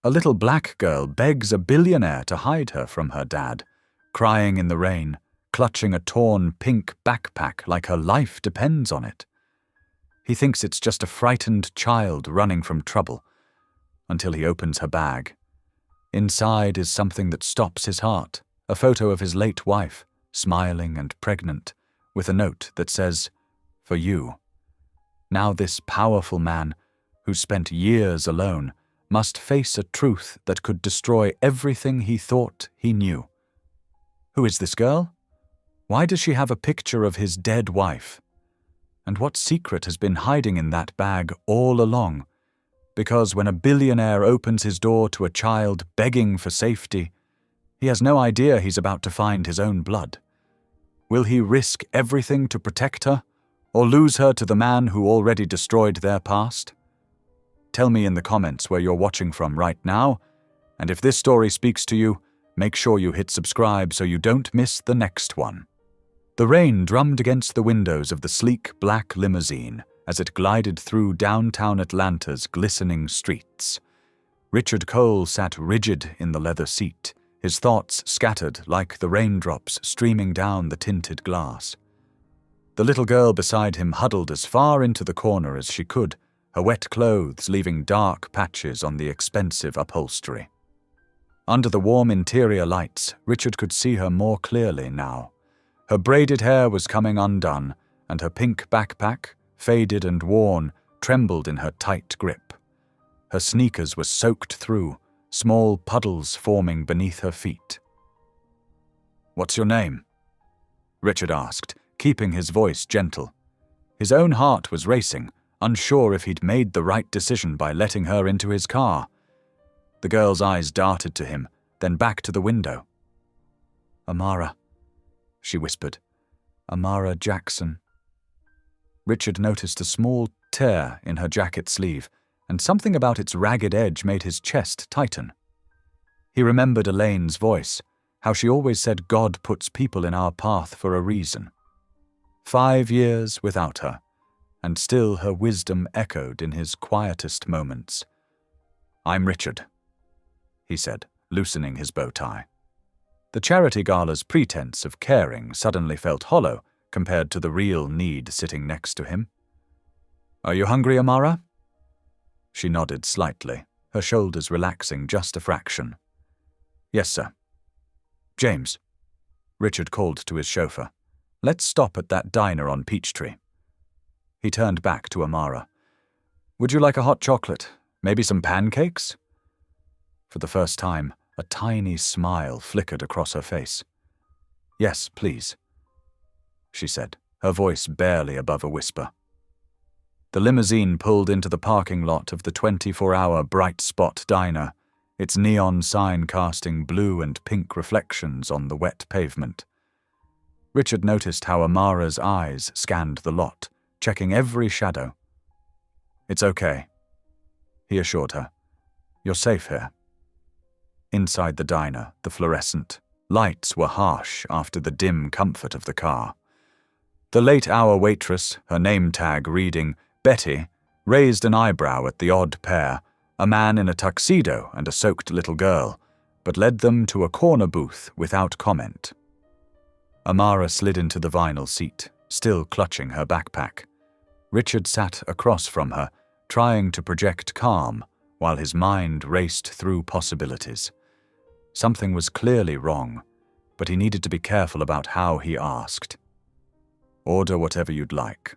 A little black girl begs a billionaire to hide her from her dad, crying in the rain, clutching a torn pink backpack like her life depends on it. He thinks it's just a frightened child running from trouble, until he opens her bag. Inside is something that stops his heart, a photo of his late wife, smiling and pregnant, with a note that says, "For you." Now this powerful man, who spent years alone, must face a truth that could destroy everything he thought he knew. Who is this girl? Why does she have a picture of his dead wife? And what secret has been hiding in that bag all along? Because when a billionaire opens his door to a child begging for safety, he has no idea he's about to find his own blood. Will he risk everything to protect her, or lose her to the man who already destroyed their past? Tell me in the comments where you're watching from right now, and if this story speaks to you, make sure you hit subscribe so you don't miss the next one. The rain drummed against the windows of the sleek black limousine as it glided through downtown Atlanta's glistening streets. Richard Cole sat rigid in the leather seat, his thoughts scattered like the raindrops streaming down the tinted glass. The little girl beside him huddled as far into the corner as she could, her wet clothes leaving dark patches on the expensive upholstery. Under the warm interior lights, Richard could see her more clearly now. Her braided hair was coming undone, and her pink backpack, faded and worn, trembled in her tight grip. Her sneakers were soaked through, small puddles forming beneath her feet. "What's your name?" Richard asked, keeping his voice gentle. His own heart was racing, unsure if he'd made the right decision by letting her into his car. The girl's eyes darted to him, then back to the window. "Amara," she whispered. "Amara Jackson." Richard noticed a small tear in her jacket sleeve, and something about its ragged edge made his chest tighten. He remembered Elaine's voice, how she always said God puts people in our path for a reason. 5 years without her, and still her wisdom echoed in his quietest moments. "I'm Richard," he said, loosening his bow tie. The charity gala's pretense of caring suddenly felt hollow compared to the real need sitting next to him. "Are you hungry, Amara?" She nodded slightly, her shoulders relaxing just a fraction. "Yes, sir." "James," Richard called to his chauffeur, "let's stop at that diner on Peachtree." He turned back to Amara. "Would you like a hot chocolate? Maybe some pancakes?" For the first time, a tiny smile flickered across her face. "Yes, please," she said, her voice barely above a whisper. The limousine pulled into the parking lot of the 24-hour Bright Spot Diner, its neon sign casting blue and pink reflections on the wet pavement. Richard noticed how Amara's eyes scanned the lot, checking every shadow. "It's okay," he assured her. "You're safe here." Inside the diner, the fluorescent lights were harsh after the dim comfort of the car. The late-hour waitress, her name tag reading Betty, raised an eyebrow at the odd pair, a man in a tuxedo and a soaked little girl, but led them to a corner booth without comment. Amara slid into the vinyl seat, still clutching her backpack. Richard sat across from her, trying to project calm, while his mind raced through possibilities. Something was clearly wrong, but he needed to be careful about how he asked. "Order whatever you'd like,"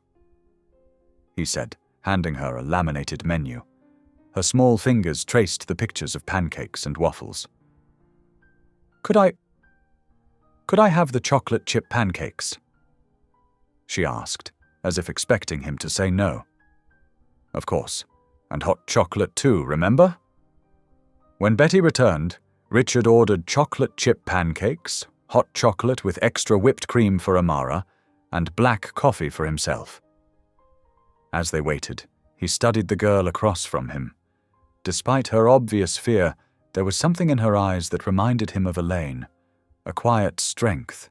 he said, handing her a laminated menu. Her small fingers traced the pictures of pancakes and waffles. Could I have the chocolate chip pancakes?" she asked, as if expecting him to say no. "Of course, and hot chocolate too, remember?" When Betty returned, Richard ordered chocolate chip pancakes, hot chocolate with extra whipped cream for Amara, and black coffee for himself. As they waited, he studied the girl across from him. Despite her obvious fear, there was something in her eyes that reminded him of Elaine, a quiet strength,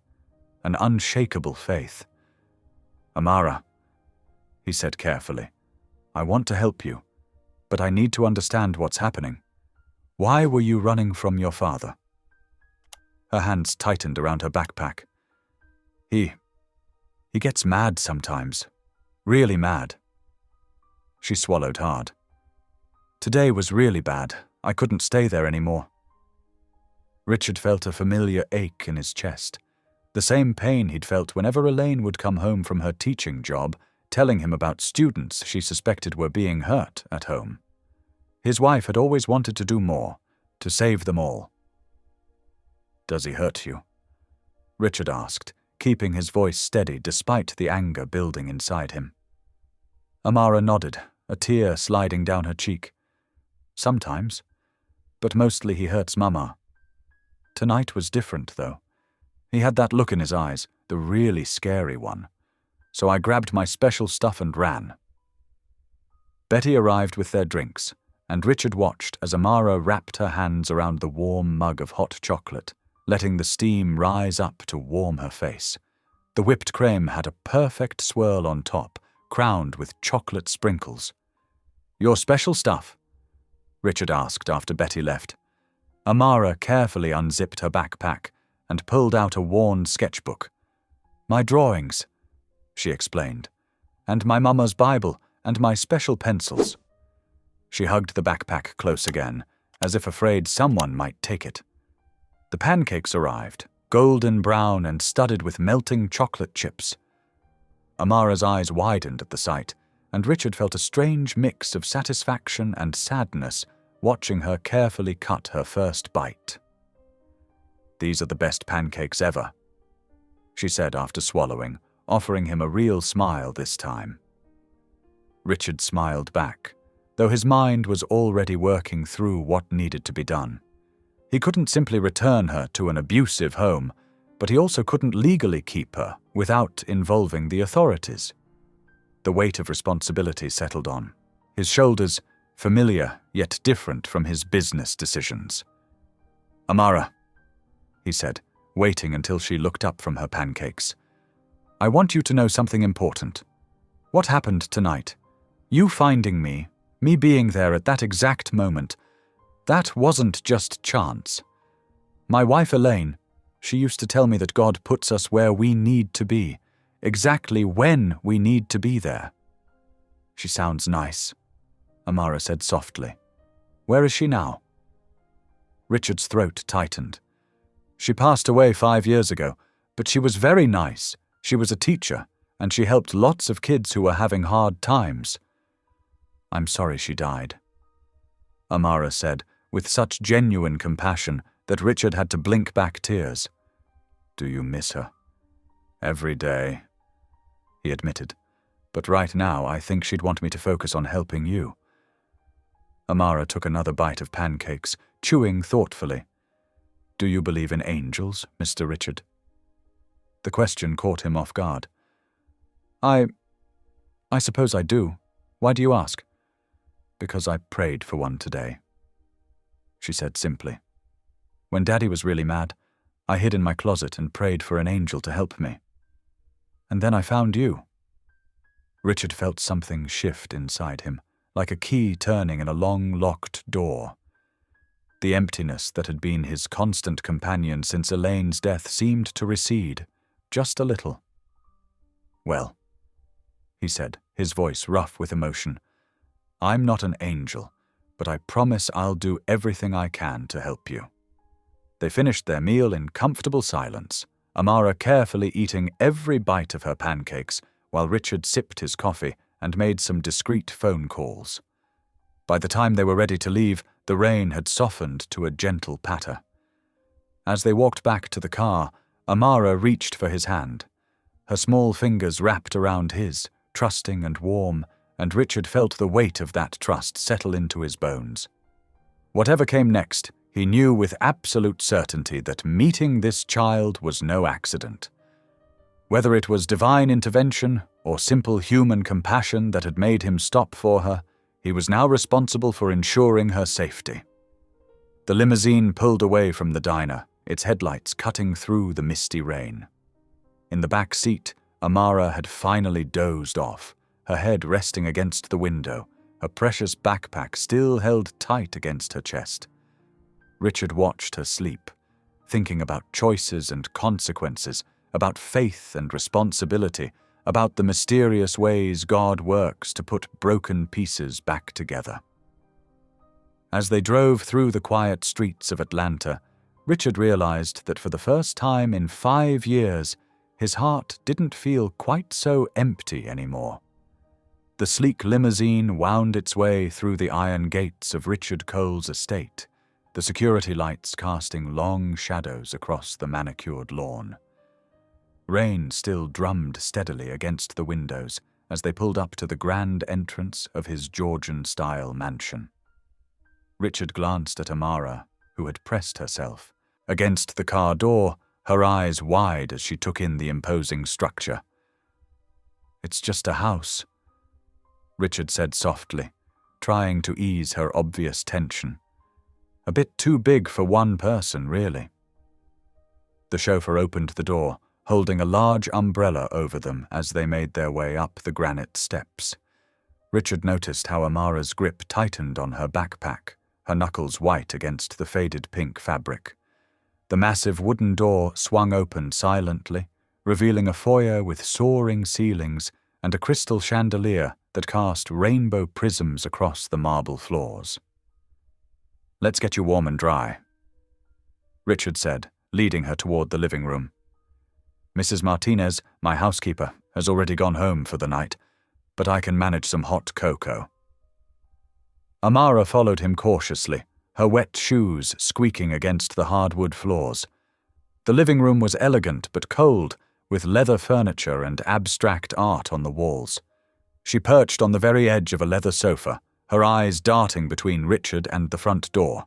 an unshakable faith. "Amara," he said carefully, "I want to help you, but I need to understand what's happening. Why were you running from your father? Her hands tightened around her backpack. He gets mad sometimes. Really mad. She swallowed hard. Today was really bad. I couldn't stay there anymore. Richard felt a familiar ache in his chest, the same pain he'd felt whenever Elaine would come home from her teaching job, telling him about students she suspected were being hurt at home. His wife had always wanted to do more, to save them all. Does he hurt you? Richard asked, keeping his voice steady despite the anger building inside him. Amara nodded, a tear sliding down her cheek. Sometimes, but mostly he hurts Mama. Tonight was different, though. He had that look in his eyes, the really scary one. So I grabbed my special stuff and ran. Betty arrived with their drinks, and Richard watched as Amara wrapped her hands around the warm mug of hot chocolate, letting the steam rise up to warm her face. The whipped cream had a perfect swirl on top, crowned with chocolate sprinkles. Your special stuff? Richard asked after Betty left. Amara carefully unzipped her backpack and pulled out a worn sketchbook. My drawings, she explained, and my Mama's Bible and my special pencils. She hugged the backpack close again, as if afraid someone might take it. The pancakes arrived, golden brown and studded with melting chocolate chips. Amara's eyes widened at the sight, and Richard felt a strange mix of satisfaction and sadness watching her carefully cut her first bite. These are the best pancakes ever, she said after swallowing, offering him a real smile this time. Richard smiled back, though his mind was already working through what needed to be done. He couldn't simply return her to an abusive home, but he also couldn't legally keep her without involving the authorities. The weight of responsibility settled on his shoulders, familiar yet different from his business decisions. Amara, he said, waiting until she looked up from her pancakes. I want you to know something important. What happened tonight? You finding me being there at that exact moment, that wasn't just chance. My wife Elaine, she used to tell me that God puts us where we need to be, exactly when we need to be there. She sounds nice, Amara said softly. Where is she now? Richard's throat tightened. She passed away 5 years ago, but she was very nice. She was a teacher, and she helped lots of kids who were having hard times. I'm sorry she died, Amara said, with such genuine compassion that Richard had to blink back tears. Do you miss her? Every day, he admitted. But right now I think she'd want me to focus on helping you. Amara took another bite of pancakes, chewing thoughtfully. Do you believe in angels, Mr. Richard? The question caught him off guard. I suppose I do. Why do you ask? Because I prayed for one today, she said simply. When Daddy was really mad, I hid in my closet and prayed for an angel to help me. And then I found you. Richard felt something shift inside him, like a key turning in a long locked door. The emptiness that had been his constant companion since Elaine's death seemed to recede, just a little. Well, he said, his voice rough with emotion, I'm not an angel, but I promise I'll do everything I can to help you. They finished their meal in comfortable silence, Amara carefully eating every bite of her pancakes, while Richard sipped his coffee and made some discreet phone calls. By the time they were ready to leave, the rain had softened to a gentle patter. As they walked back to the car, Amara reached for his hand. Her small fingers wrapped around his, trusting and warm, and Richard felt the weight of that trust settle into his bones. Whatever came next, he knew with absolute certainty that meeting this child was no accident. Whether it was divine intervention or simple human compassion that had made him stop for her, he was now responsible for ensuring her safety. The limousine pulled away from the diner, its headlights cutting through the misty rain. In the back seat, Amara had finally dozed off, her head resting against the window, her precious backpack still held tight against her chest. Richard watched her sleep, thinking about choices and consequences, about faith and responsibility, about the mysterious ways God works to put broken pieces back together. As they drove through the quiet streets of Atlanta, Richard realized that for the first time in 5 years, his heart didn't feel quite so empty anymore. The sleek limousine wound its way through the iron gates of Richard Cole's estate, the security lights casting long shadows across the manicured lawn. Rain still drummed steadily against the windows as they pulled up to the grand entrance of his Georgian-style mansion. Richard glanced at Amara, who had pressed herself against the car door, her eyes wide as she took in the imposing structure. "It's just a house," Richard said softly, trying to ease her obvious tension. "A bit too big for one person, really." The chauffeur opened the door, holding a large umbrella over them as they made their way up the granite steps. Richard noticed how Amara's grip tightened on her backpack, her knuckles white against the faded pink fabric. The massive wooden door swung open silently, revealing a foyer with soaring ceilings and a crystal chandelier that cast rainbow prisms across the marble floors. "Let's get you warm and dry," Richard said, leading her toward the living room. "Mrs. Martinez, my housekeeper, has already gone home for the night, but I can manage some hot cocoa." Amara followed him cautiously, her wet shoes squeaking against the hardwood floors. The living room was elegant but cold, with leather furniture and abstract art on the walls. She perched on the very edge of a leather sofa, her eyes darting between Richard and the front door.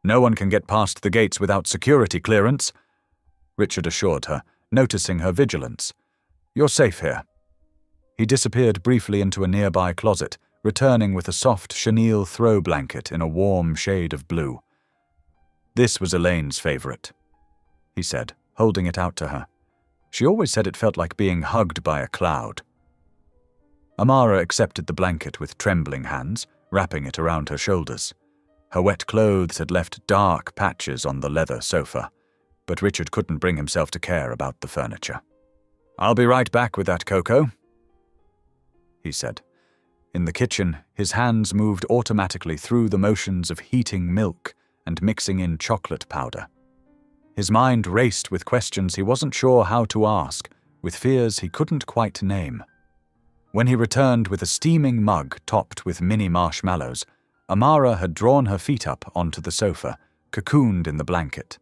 "No one can get past the gates without security clearance," Richard assured her, noticing her vigilance. "You're safe here." He disappeared briefly into a nearby closet, returning with a soft chenille throw blanket in a warm shade of blue. "This was Elaine's favorite," he said, holding it out to her. "She always said it felt like being hugged by a cloud." Amara accepted the blanket with trembling hands, wrapping it around her shoulders. Her wet clothes had left dark patches on the leather sofa, but Richard couldn't bring himself to care about the furniture. "I'll be right back with that cocoa," he said. In the kitchen, his hands moved automatically through the motions of heating milk and mixing in chocolate powder. His mind raced with questions he wasn't sure how to ask, with fears he couldn't quite name. When he returned with a steaming mug topped with mini marshmallows, Amara had drawn her feet up onto the sofa, cocooned in the blanket.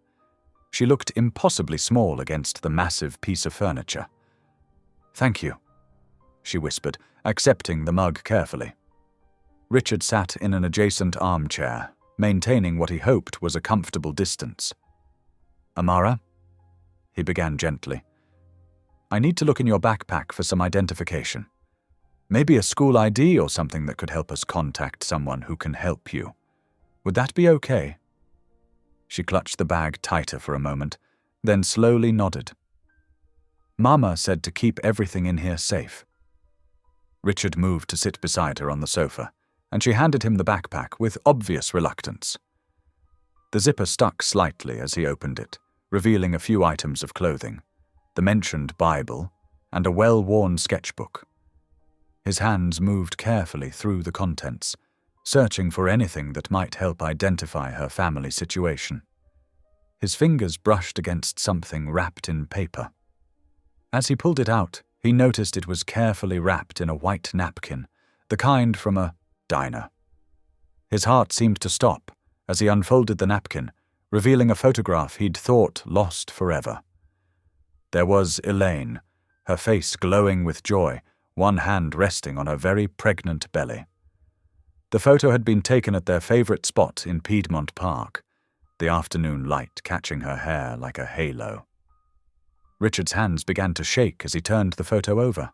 She looked impossibly small against the massive piece of furniture. "Thank you," she whispered, accepting the mug carefully. Richard sat in an adjacent armchair, maintaining what he hoped was a comfortable distance. "Amara," he began gently, "I need to look in your backpack for some identification. Maybe a school ID or something that could help us contact someone who can help you. Would that be okay?" She clutched the bag tighter for a moment, then slowly nodded. "Mama said to keep everything in here safe." Richard moved to sit beside her on the sofa, and she handed him the backpack with obvious reluctance. The zipper stuck slightly as he opened it, revealing a few items of clothing, the mentioned Bible, and a well-worn sketchbook. His hands moved carefully through the contents, searching for anything that might help identify her family situation. His fingers brushed against something wrapped in paper. As he pulled it out, he noticed it was carefully wrapped in a white napkin, the kind from a diner. His heart seemed to stop as he unfolded the napkin, revealing a photograph he'd thought lost forever. There was Elaine, her face glowing with joy, one hand resting on her very pregnant belly. The photo had been taken at their favorite spot in Piedmont Park, the afternoon light catching her hair like a halo. Richard's hands began to shake as he turned the photo over.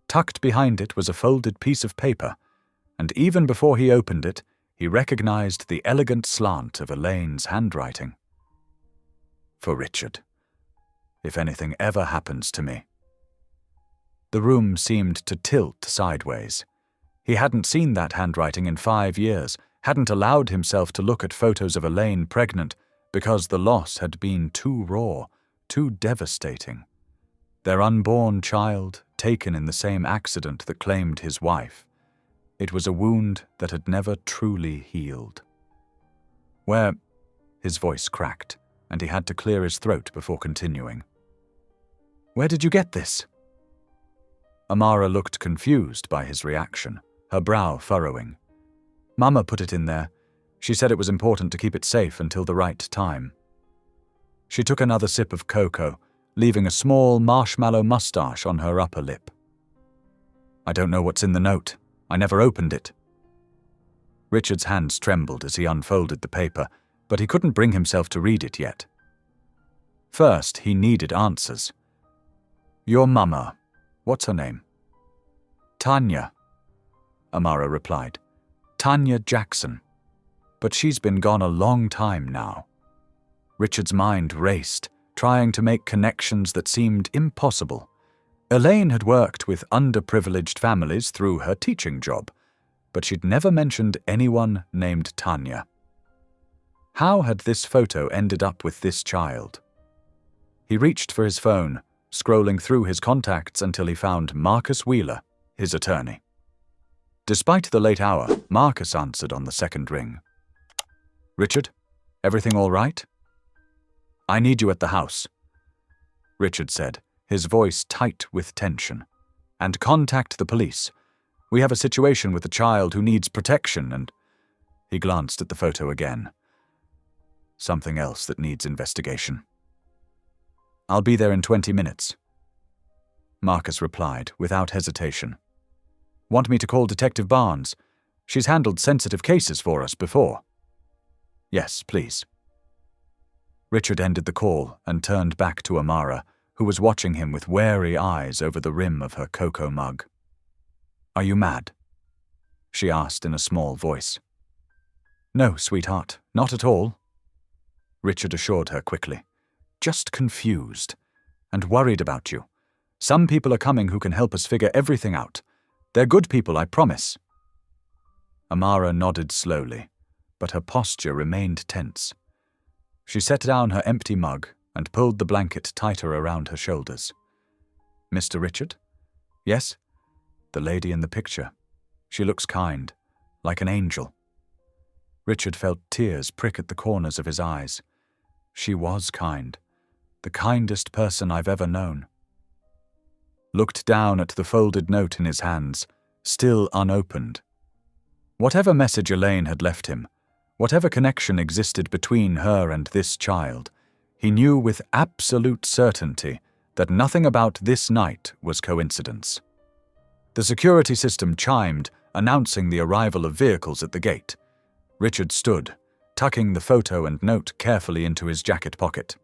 Tucked behind it was a folded piece of paper, and even before he opened it, he recognized the elegant slant of Elaine's handwriting. "For Richard, if anything ever happens to me." The room seemed to tilt sideways. He hadn't seen that handwriting in 5 years, hadn't allowed himself to look at photos of Elaine pregnant because the loss had been too raw, too devastating. Their unborn child, taken in the same accident that claimed his wife. It was a wound that had never truly healed. Where? His voice cracked, and he had to clear his throat before continuing. Where did you get this? Amara looked confused by his reaction, her brow furrowing. Mama put it in there. She said it was important to keep it safe until the right time. She took another sip of cocoa, leaving a small marshmallow mustache on her upper lip. I don't know what's in the note. I never opened it. Richard's hands trembled as he unfolded the paper, but he couldn't bring himself to read it yet. First, he needed answers. Your mama, what's her name? Tanya, Amara replied. Tanya Jackson. But she's been gone a long time now. Richard's mind raced, trying to make connections that seemed impossible. Elaine had worked with underprivileged families through her teaching job, but she'd never mentioned anyone named Tanya. How had this photo ended up with this child? He reached for his phone, scrolling through his contacts until he found Marcus Wheeler, his attorney. Despite the late hour, Marcus answered on the second ring. Richard, everything all right? I need you at the house, Richard said, his voice tight with tension. And contact the police. We have a situation with a child who needs protection and... He glanced at the photo again. Something else that needs investigation. I'll be there in 20 minutes. Marcus replied without hesitation. Want me to call Detective Barnes? She's handled sensitive cases for us before. Yes, please. Richard ended the call and turned back to Amara, who was watching him with wary eyes over the rim of her cocoa mug. Are you mad? She asked in a small voice. No, sweetheart, not at all. Richard assured her quickly. Just confused. And worried about you. Some people are coming who can help us figure everything out. They're good people, I promise. Amara nodded slowly, but her posture remained tense. She set down her empty mug and pulled the blanket tighter around her shoulders. Mr. Richard? Yes? The lady in the picture. She looks kind, like an angel. Richard felt tears prick at the corners of his eyes. She was kind, the kindest person I've ever known. Looked down at the folded note in his hands, still unopened. Whatever message Elaine had left him, whatever connection existed between her and this child, he knew with absolute certainty that nothing about this night was coincidence. The security system chimed, announcing the arrival of vehicles at the gate. Richard stood, tucking the photo and note carefully into his jacket pocket.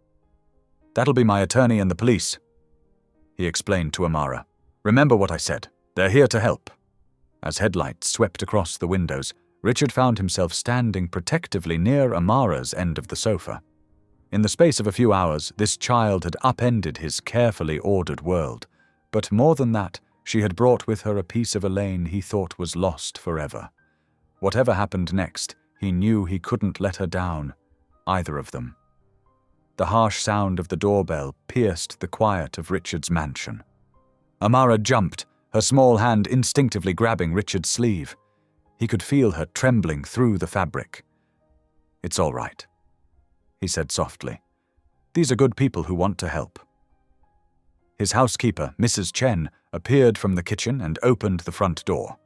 That'll be my attorney and the police, he explained to Amara. Remember what I said. They're here to help. As headlights swept across the windows, Richard found himself standing protectively near Amara's end of the sofa. In the space of a few hours, this child had upended his carefully ordered world, but more than that, she had brought with her a piece of Elaine he thought was lost forever. Whatever happened next, he knew he couldn't let her down, either of them. The harsh sound of the doorbell pierced the quiet of Richard's mansion. Amara jumped, her small hand instinctively grabbing Richard's sleeve. He could feel her trembling through the fabric. It's all right, he said softly. These are good people who want to help. His housekeeper, Mrs. Chen, appeared from the kitchen and opened the front door.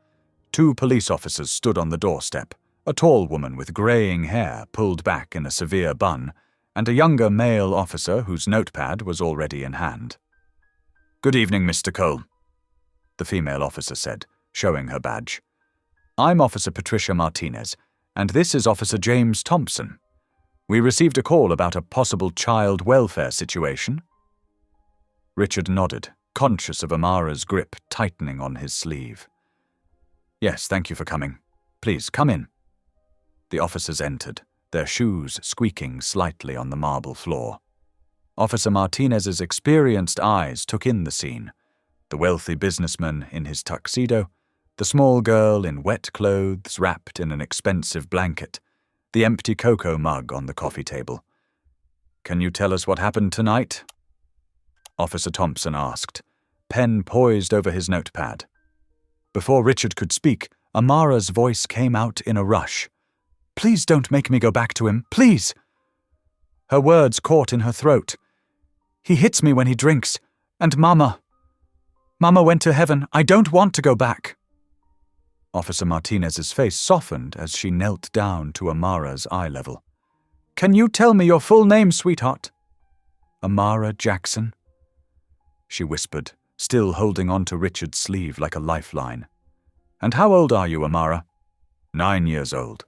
2 police officers stood on the doorstep, a tall woman with graying hair pulled back in a severe bun, and a younger male officer whose notepad was already in hand. Good evening, Mr. Cole, the female officer said, showing her badge. I'm Officer Patricia Martinez, and this is Officer James Thompson. We received a call about a possible child welfare situation. Richard nodded, conscious of Amara's grip tightening on his sleeve. Yes, thank you for coming. Please, come in. The officers entered, their shoes squeaking slightly on the marble floor. Officer Martinez's experienced eyes took in the scene. The wealthy businessman in his tuxedo, The small girl in wet clothes wrapped in an expensive blanket, the empty cocoa mug on the coffee table. "Can you tell us what happened tonight?" Officer Thompson asked, pen poised over his notepad. Before Richard could speak, Amara's voice came out in a rush. "Please don't make me go back to him, please!" Her words caught in her throat. "He hits me when he drinks, and Mama went to heaven. I don't want to go back." Officer Martinez's face softened as she knelt down to Amara's eye level. "Can you tell me your full name, sweetheart?" "Amara Jackson," she whispered, still holding on to Richard's sleeve like a lifeline. "And how old are you, Amara?" 9 years old.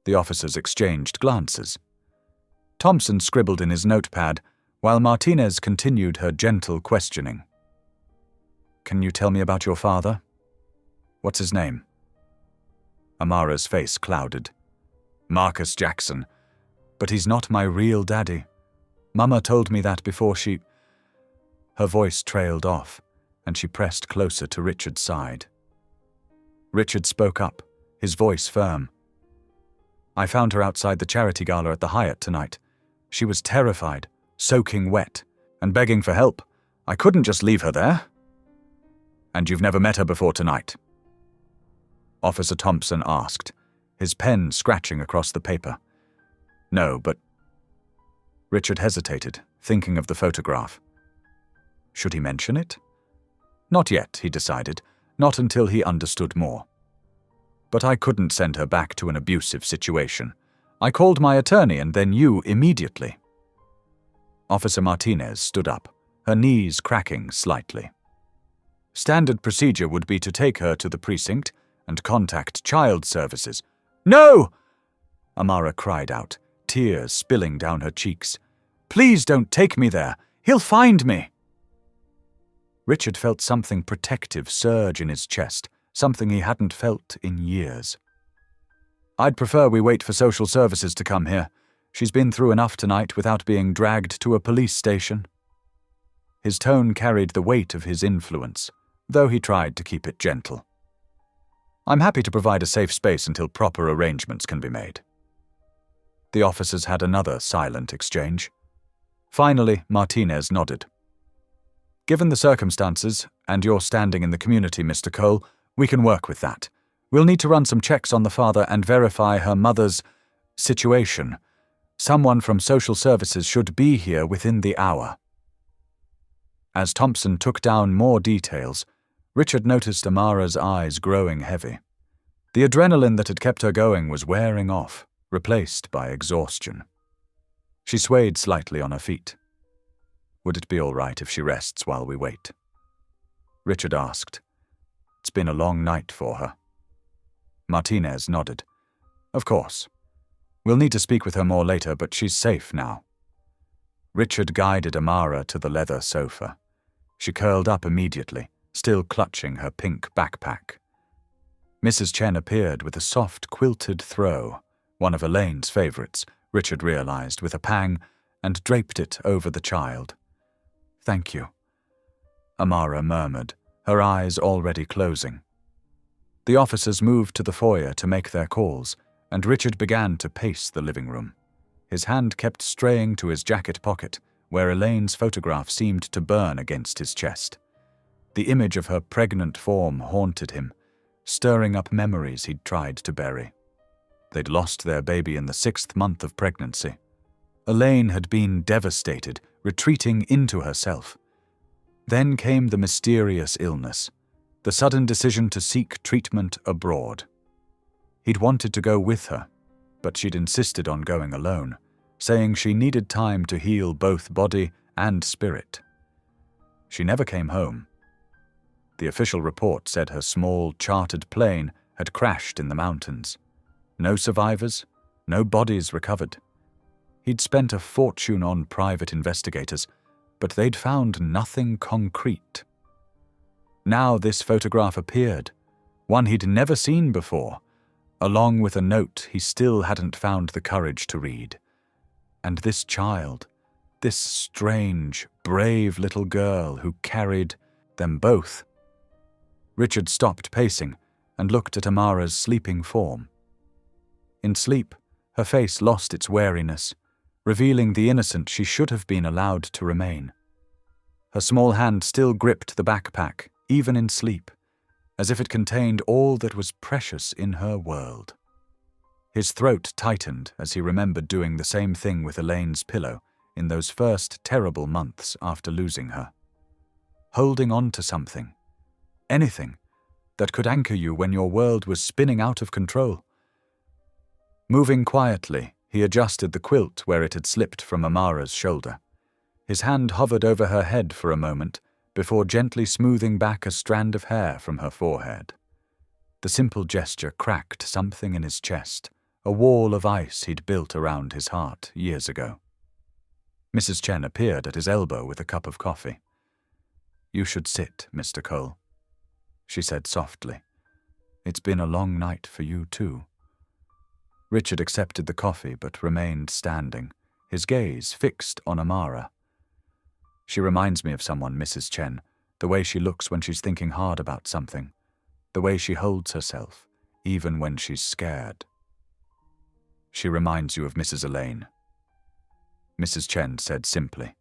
The officers exchanged glances. Thompson scribbled in his notepad, while Martinez continued her gentle questioning. "Can you tell me about your father? What's his name?" Amara's face clouded. "Marcus Jackson. But he's not my real daddy. Mama told me that before she—" Her voice trailed off, and she pressed closer to Richard's side. Richard spoke up, his voice firm. "I found her outside the charity gala at the Hyatt tonight. She was terrified, soaking wet, and begging for help. I couldn't just leave her there." "And you've never met her before tonight?" Officer Thompson asked, his pen scratching across the paper. "No, but—" Richard hesitated, thinking of the photograph. Should he mention it? Not yet, he decided, not until he understood more. "But I couldn't send her back to an abusive situation. I called my attorney and then you immediately." Officer Martinez stood up, her knees cracking slightly. "Standard procedure would be to take her to the precinct and contact child services." "No!" Amara cried out, tears spilling down her cheeks. "Please don't take me there. He'll find me." Richard felt something protective surge in his chest, something he hadn't felt in years. "I'd prefer we wait for social services to come here. She's been through enough tonight without being dragged to a police station." His tone carried the weight of his influence, though he tried to keep it gentle. "I'm happy to provide a safe space until proper arrangements can be made." The officers had another silent exchange. Finally, Martinez nodded. "Given the circumstances, and your standing in the community, Mr. Cole, we can work with that. We'll need to run some checks on the father and verify her mother's situation. Someone from social services should be here within the hour." As Thompson took down more details, Richard noticed Amara's eyes growing heavy. The adrenaline that had kept her going was wearing off, replaced by exhaustion. She swayed slightly on her feet. "Would it be all right if she rests while we wait?" Richard asked. "It's been a long night for her." Martinez nodded. "Of course. We'll need to speak with her more later, but she's safe now." Richard guided Amara to the leather sofa. She curled up immediately, still clutching her pink backpack. Mrs. Chen appeared with a soft quilted throw, one of Elaine's favorites, Richard realized with a pang, and draped it over the child. "Thank you," Amara murmured, her eyes already closing. The officers moved to the foyer to make their calls, and Richard began to pace the living room. His hand kept straying to his jacket pocket, where Elaine's photograph seemed to burn against his chest. The image of her pregnant form haunted him, stirring up memories he'd tried to bury. They'd lost their baby in the 6th month of pregnancy. Elaine had been devastated, retreating into herself. Then came the mysterious illness, the sudden decision to seek treatment abroad. He'd wanted to go with her, but she'd insisted on going alone, saying she needed time to heal both body and spirit. She never came home. The official report said her small, chartered plane had crashed in the mountains. No survivors, no bodies recovered. He'd spent a fortune on private investigators, but they'd found nothing concrete. Now this photograph appeared, one he'd never seen before, along with a note he still hadn't found the courage to read. And this child, this strange, brave little girl who carried them both. Richard stopped pacing and looked at Amara's sleeping form. In sleep, her face lost its wariness, revealing the innocent she should have been allowed to remain. Her small hand still gripped the backpack, even in sleep, as if it contained all that was precious in her world. His throat tightened as he remembered doing the same thing with Elaine's pillow in those first terrible months after losing her. Holding on to something, anything, that could anchor you when your world was spinning out of control. Moving quietly, he adjusted the quilt where it had slipped from Amara's shoulder. His hand hovered over her head for a moment before gently smoothing back a strand of hair from her forehead. The simple gesture cracked something in his chest, a wall of ice he'd built around his heart years ago. Mrs. Chen appeared at his elbow with a cup of coffee. "You should sit, Mr. Cole," she said softly. "It's been a long night for you too." Richard accepted the coffee but remained standing, his gaze fixed on Amara. "She reminds me of someone, Mrs. Chen, the way she looks when she's thinking hard about something, the way she holds herself, even when she's scared." "She reminds you of Mrs. Elaine," Mrs. Chen said simply.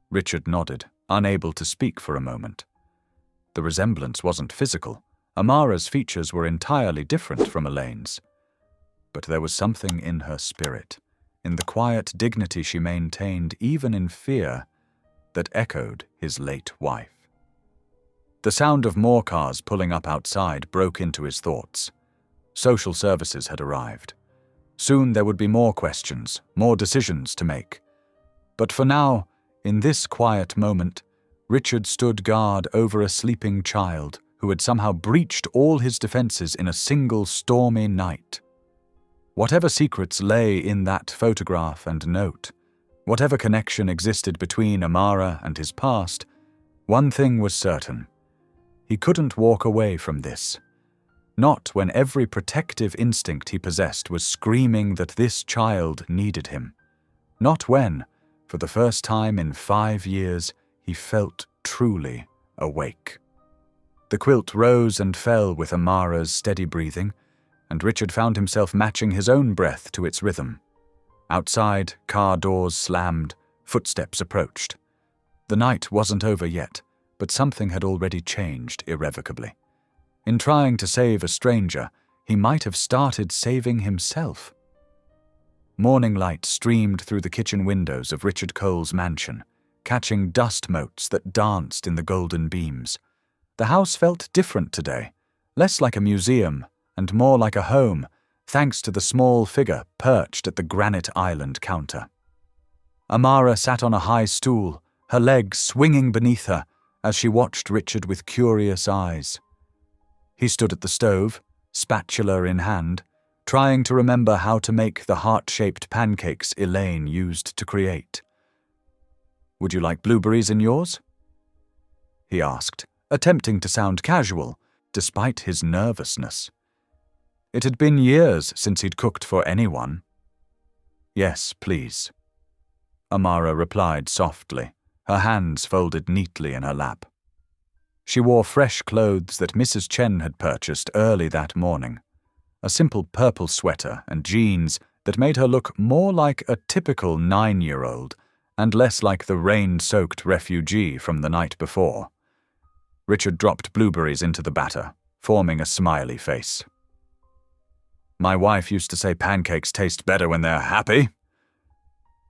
Richard nodded, unable to speak for a moment. The resemblance wasn't physical. Amara's features were entirely different from Elaine's. But there was something in her spirit, in the quiet dignity she maintained even in fear, that echoed his late wife. The sound of more cars pulling up outside broke into his thoughts. Social services had arrived. Soon there would be more questions, more decisions to make. But for now, in this quiet moment, Richard stood guard over a sleeping child who had somehow breached all his defenses in a single stormy night. Whatever secrets lay in that photograph and note, whatever connection existed between Amara and his past, one thing was certain. He couldn't walk away from this. Not when every protective instinct he possessed was screaming that this child needed him. Not when, for the first time in 5 years, he felt truly awake. The quilt rose and fell with Amara's steady breathing, and Richard found himself matching his own breath to its rhythm. Outside, car doors slammed, footsteps approached. The night wasn't over yet, but something had already changed irrevocably. In trying to save a stranger, he might have started saving himself. Morning light streamed through the kitchen windows of Richard Cole's mansion, catching dust motes that danced in the golden beams. The house felt different today, less like a museum and more like a home, thanks to the small figure perched at the granite island counter. Amara sat on a high stool, her legs swinging beneath her, as she watched Richard with curious eyes. He stood at the stove, spatula in hand, trying to remember how to make the heart-shaped pancakes Elaine used to create. "Would you like blueberries in yours?" he asked, attempting to sound casual, despite his nervousness. It had been years since he'd cooked for anyone. "Yes, please," Amara replied softly, her hands folded neatly in her lap. She wore fresh clothes that Mrs. Chen had purchased early that morning, a simple purple sweater and jeans that made her look more like a typical 9-year-old and less like the rain-soaked refugee from the night before. Richard dropped blueberries into the batter, forming a smiley face. "My wife used to say pancakes taste better when they're happy,"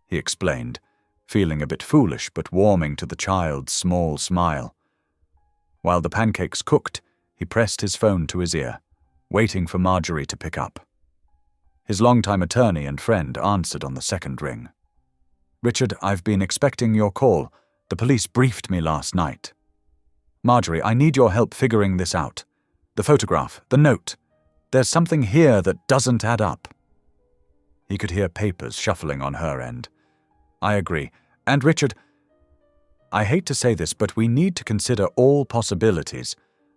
he explained, feeling a bit foolish but warming to the child's small smile. While the pancakes cooked, he pressed his phone to his ear, waiting for Marjorie to pick up. His longtime attorney and friend answered on the second ring. "Richard, I've been expecting your call. The police briefed me last night." "Marjorie, I need your help figuring this out. The photograph, the note. There's something here that doesn't add up." He could hear papers shuffling on her end. "I agree. And Richard, I hate to say this, but we need to consider all possibilities.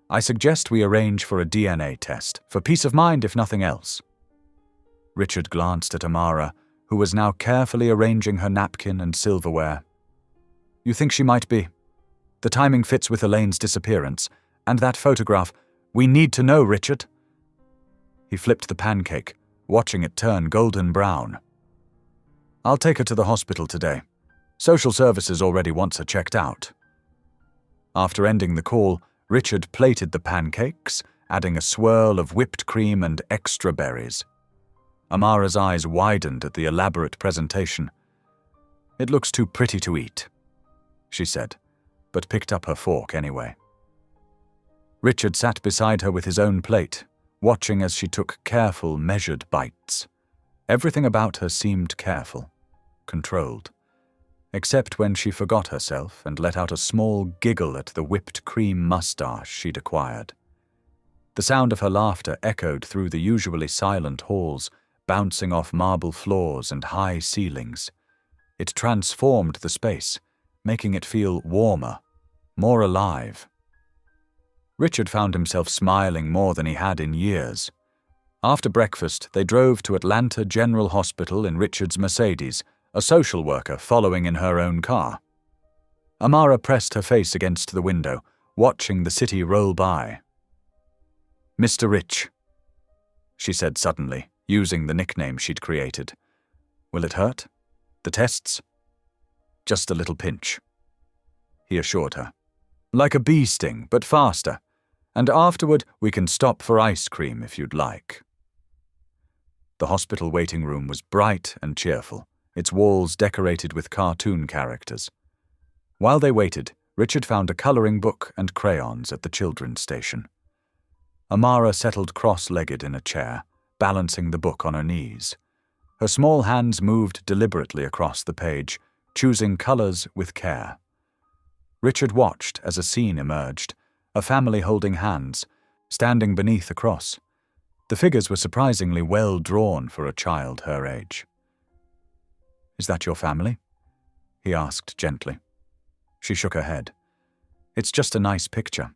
I suggest we arrange for a DNA test, for peace of mind if nothing else." Richard glanced at Amara, who was now carefully arranging her napkin and silverware. "You think she might be? The timing fits with Elaine's disappearance, And that photograph. We need to know, Richard." He flipped the pancake, watching it turn golden brown. "I'll take her to the hospital today. Social services already wants her checked out." After ending the call, Richard plated the pancakes, adding a swirl of whipped cream and extra berries. Amara's eyes widened at the elaborate presentation. "It looks too pretty to eat," she said, but picked up her fork anyway. Richard sat beside her with his own plate, watching as she took careful, measured bites. Everything about her seemed careful, controlled, except when she forgot herself and let out a small giggle at the whipped cream mustache she'd acquired. The sound of her laughter echoed through the usually silent halls, bouncing off marble floors and high ceilings. It transformed the space, making it feel warmer, more alive. Richard found himself smiling more than he had in years. After breakfast, they drove to Atlanta General Hospital in Richard's Mercedes, a social worker following in her own car. Amara pressed her face against the window, watching the city roll by. "Mr. Rich," she said suddenly, using the nickname she'd created. "Will it hurt? The tests?" "Just a little pinch," he assured her. "Like a bee sting, but faster. And afterward, we can stop for ice cream if you'd like." The hospital waiting room was bright and cheerful, its walls decorated with cartoon characters. While they waited, Richard found a coloring book and crayons at the children's station. Amara settled cross-legged in a chair, balancing the book on her knees. Her small hands moved deliberately across the page, choosing colors with care. Richard watched as a scene emerged, a family holding hands, standing beneath a cross. The figures were surprisingly well drawn for a child her age. "Is that your family?" he asked gently. She shook her head. "It's just a nice picture.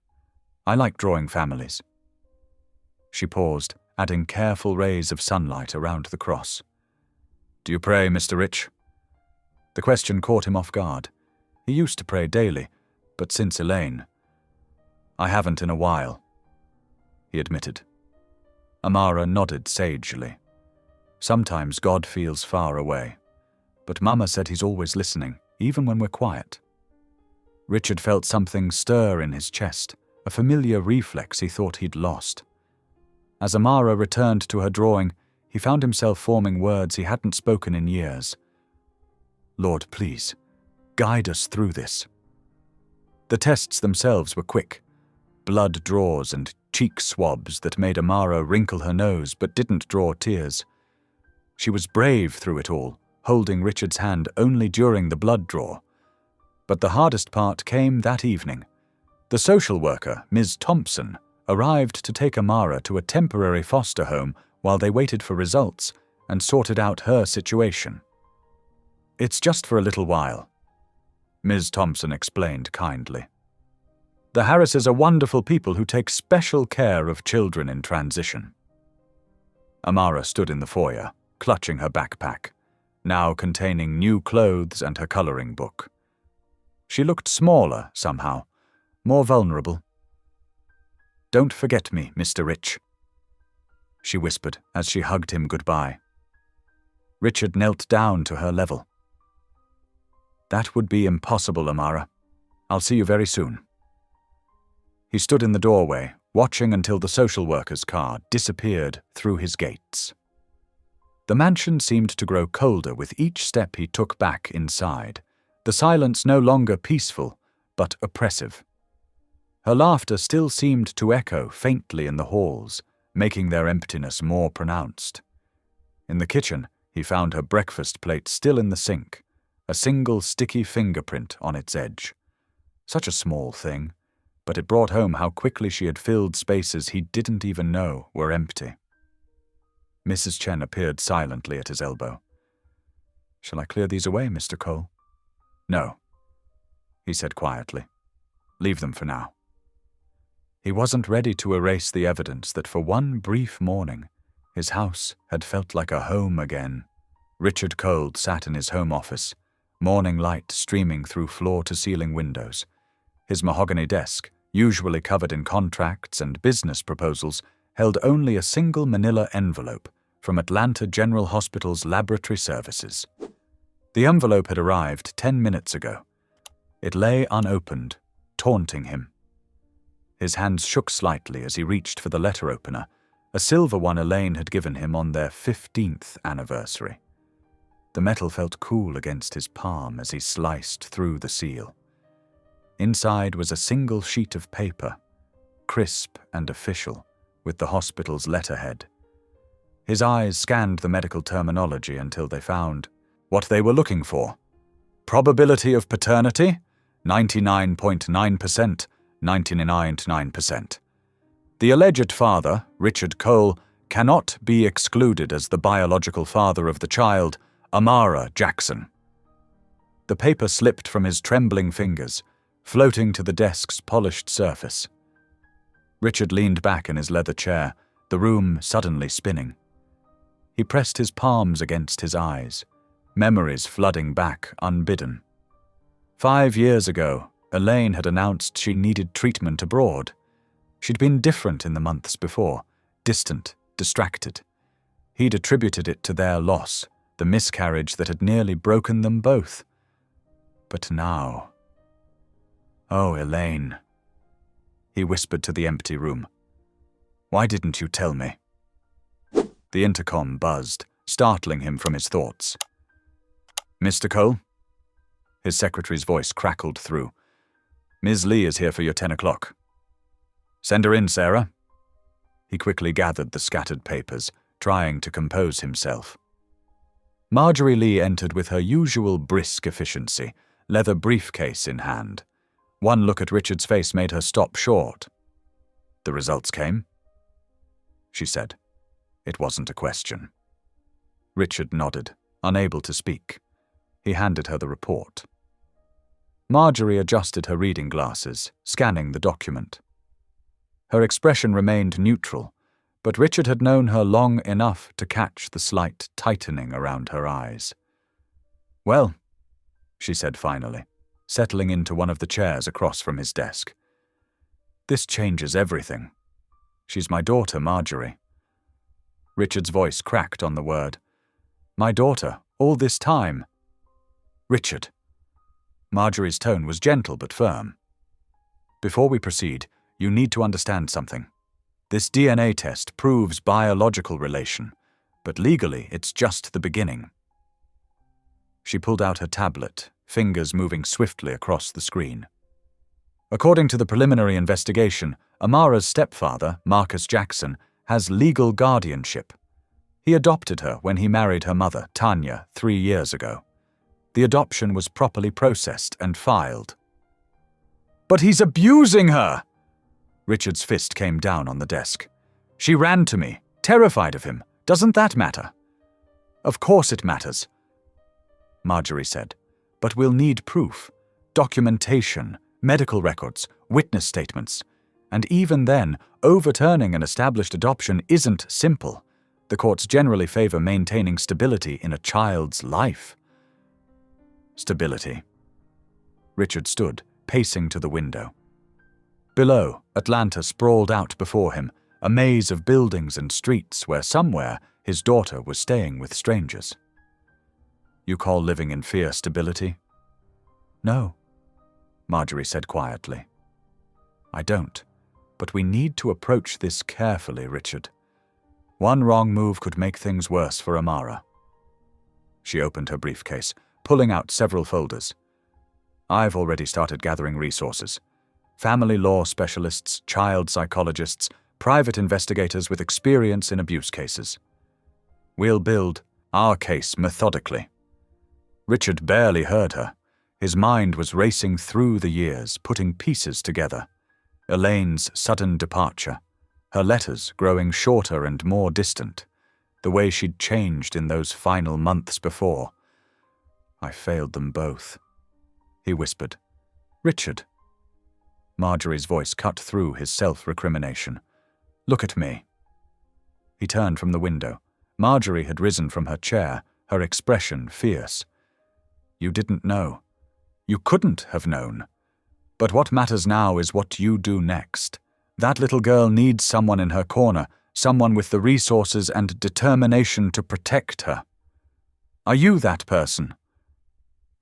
I like drawing families." She paused, adding careful rays of sunlight around the cross. "Do you pray, Mr. Rich?" The question caught him off guard. He used to pray daily, but since Elaine, "I haven't in a while," he admitted. Amara nodded sagely. "Sometimes God feels far away, but Mama said he's always listening, even when we're quiet." Richard felt something stir in his chest, a familiar reflex he thought he'd lost. As Amara returned to her drawing, he found himself forming words he hadn't spoken in years. "Lord, please, guide us through this." The tests themselves were quick. Blood draws and cheek swabs that made Amara wrinkle her nose but didn't draw tears. She was brave through it all, holding Richard's hand only during the blood draw. But the hardest part came that evening. The social worker, Ms. Thompson, arrived to take Amara to a temporary foster home while they waited for results and sorted out her situation. "It's just for a little while," Ms. Thompson explained kindly. "The Harrises are wonderful people who take special care of children in transition." Amara stood in the foyer, clutching her backpack, now containing new clothes and her coloring book. She looked smaller somehow, more vulnerable. "Don't forget me, Mr. Rich," she whispered as she hugged him goodbye. Richard knelt down to her level. "That would be impossible, Amara. I'll see you very soon." He stood in the doorway, watching until the social worker's car disappeared through his gates. The mansion seemed to grow colder with each step he took back inside, the silence no longer peaceful, but oppressive. Her laughter still seemed to echo faintly in the halls, making their emptiness more pronounced. In the kitchen, he found her breakfast plate still in the sink, a single sticky fingerprint on its edge. Such a small thing, but it brought home how quickly she had filled spaces he didn't even know were empty. Mrs. Chen appeared silently at his elbow. "Shall I clear these away, Mr. Cole?" "No," he said quietly. "Leave them for now." He wasn't ready to erase the evidence that for one brief morning, his house had felt like a home again. Richard Cole sat in his home office, morning light streaming through floor-to-ceiling windows. His mahogany desk, usually covered in contracts and business proposals, held only a single manila envelope from Atlanta General Hospital's laboratory services. The envelope had arrived 10 minutes ago. It lay unopened, taunting him. His hands shook slightly as he reached for the letter opener, a silver one Elaine had given him on their 15th anniversary. The metal felt cool against his palm as he sliced through the seal. Inside was a single sheet of paper, crisp and official, with the hospital's letterhead. His eyes scanned the medical terminology until they found what they were looking for. Probability of paternity? 99.9%, 99.9%. The alleged father, Richard Cole, cannot be excluded as the biological father of the child, Amara Jackson. The paper slipped from his trembling fingers, floating to the desk's polished surface. Richard leaned back in his leather chair, the room suddenly spinning. He pressed his palms against his eyes, memories flooding back unbidden. 5 years ago, Elaine had announced she needed treatment abroad. She'd been different in the months before, distant, distracted. He'd attributed it to their loss, the miscarriage that had nearly broken them both. But now... "Oh, Elaine," he whispered to the empty room. "Why didn't you tell me?" The intercom buzzed, startling him from his thoughts. "Mr. Cole?" His secretary's voice crackled through. "Ms. Lee is here for your 10 o'clock. Send her in, Sarah." He quickly gathered the scattered papers, trying to compose himself. Marjorie Lee entered with her usual brisk efficiency, leather briefcase in hand. One look at Richard's face made her stop short. "The results came?" she said. It wasn't a question. Richard nodded, unable to speak. He handed her the report. Marjorie adjusted her reading glasses, scanning the document. Her expression remained neutral, but Richard had known her long enough to catch the slight tightening around her eyes. "Well," she said finally, settling into one of the chairs across from his desk. "This changes everything. She's my daughter, Marjorie." Richard's voice cracked on the word. "My daughter, all this time." "Richard." Marjorie's tone was gentle but firm. "Before we proceed, you need to understand something. This DNA test proves biological relation, but legally it's just the beginning." She pulled out her tablet, fingers moving swiftly across the screen. "According to the preliminary investigation, Amara's stepfather, Marcus Jackson, has legal guardianship. He adopted her when he married her mother, Tanya, 3 years ago. The adoption was properly processed and filed." "But he's abusing her!" Richard's fist came down on the desk. "She ran to me, terrified of him. Doesn't that matter?" "Of course it matters," Marjorie said. "But we'll need proof, documentation, medical records, witness statements. And even then, overturning an established adoption isn't simple. The courts generally favor maintaining stability in a child's life." "Stability." Richard stood, pacing to the window. Below, Atlanta sprawled out before him, a maze of buildings and streets where somewhere his daughter was staying with strangers. "You call living in fear stability?" "No," Marjorie said quietly. "I don't, but we need to approach this carefully, Richard. One wrong move could make things worse for Amara." She opened her briefcase, pulling out several folders. "I've already started gathering resources. Family law specialists, child psychologists, private investigators with experience in abuse cases. We'll build our case methodically." Richard barely heard her. His mind was racing through the years, putting pieces together. Elaine's sudden departure, her letters growing shorter and more distant, the way she'd changed in those final months before. "I failed them both," he whispered. "Richard." Marjorie's voice cut through his self-recrimination. "Look at me." He turned from the window. Marjorie had risen from her chair, her expression fierce. "You didn't know. You couldn't have known. But what matters now is what you do next. That little girl needs someone in her corner, someone with the resources and determination to protect her. Are you that person?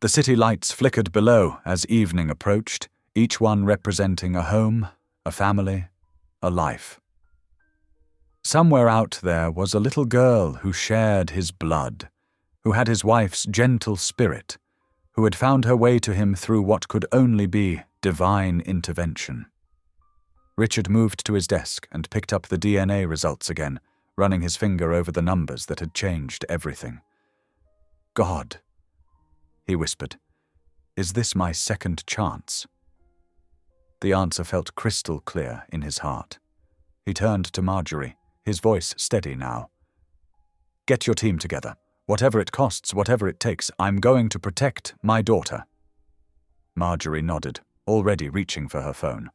The city lights flickered below as evening approached, each one representing a home, a family, a life. Somewhere out there was a little girl who shared his blood, who had his wife's gentle spirit, who had found her way to him through what could only be divine intervention. Richard moved to his desk and picked up the DNA results again, running his finger over the numbers that had changed everything. God, he whispered, is this my second chance? The answer felt crystal clear in his heart. He turned to Marjorie, his voice steady now. Get your team together. Whatever it costs, whatever it takes, I'm going to protect my daughter. Marjorie nodded, already reaching for her phone.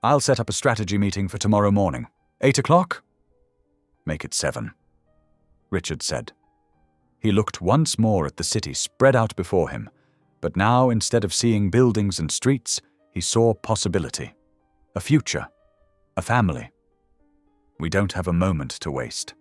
I'll set up a strategy meeting for tomorrow morning. 8 o'clock? Make it 7, Richard said. He looked once more at the city spread out before him, but now instead of seeing buildings and streets, he saw possibility. A future. A family. We don't have a moment to waste.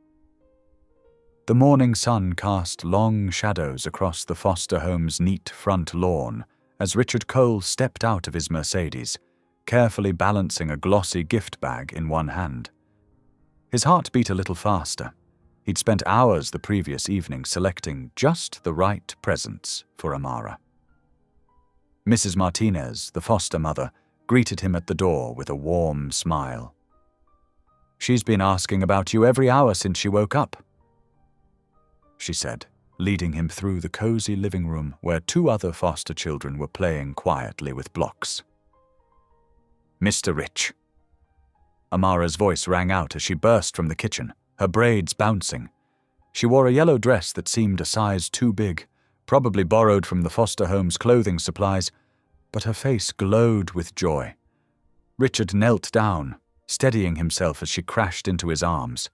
The morning sun cast long shadows across the foster home's neat front lawn as Richard Cole stepped out of his Mercedes, carefully balancing a glossy gift bag in one hand. His heart beat a little faster. He'd spent hours the previous evening selecting just the right presents for Amara. Mrs. Martinez, the foster mother, greeted him at the door with a warm smile. She's been asking about you every hour since she woke up, she said, leading him through the cozy living room where 2 other foster children were playing quietly with blocks. Mr. Rich. Amara's voice rang out as she burst from the kitchen, her braids bouncing. She wore a yellow dress that seemed a size too big, probably borrowed from the foster home's clothing supplies, but her face glowed with joy. Richard knelt down, steadying himself as she crashed into his arms.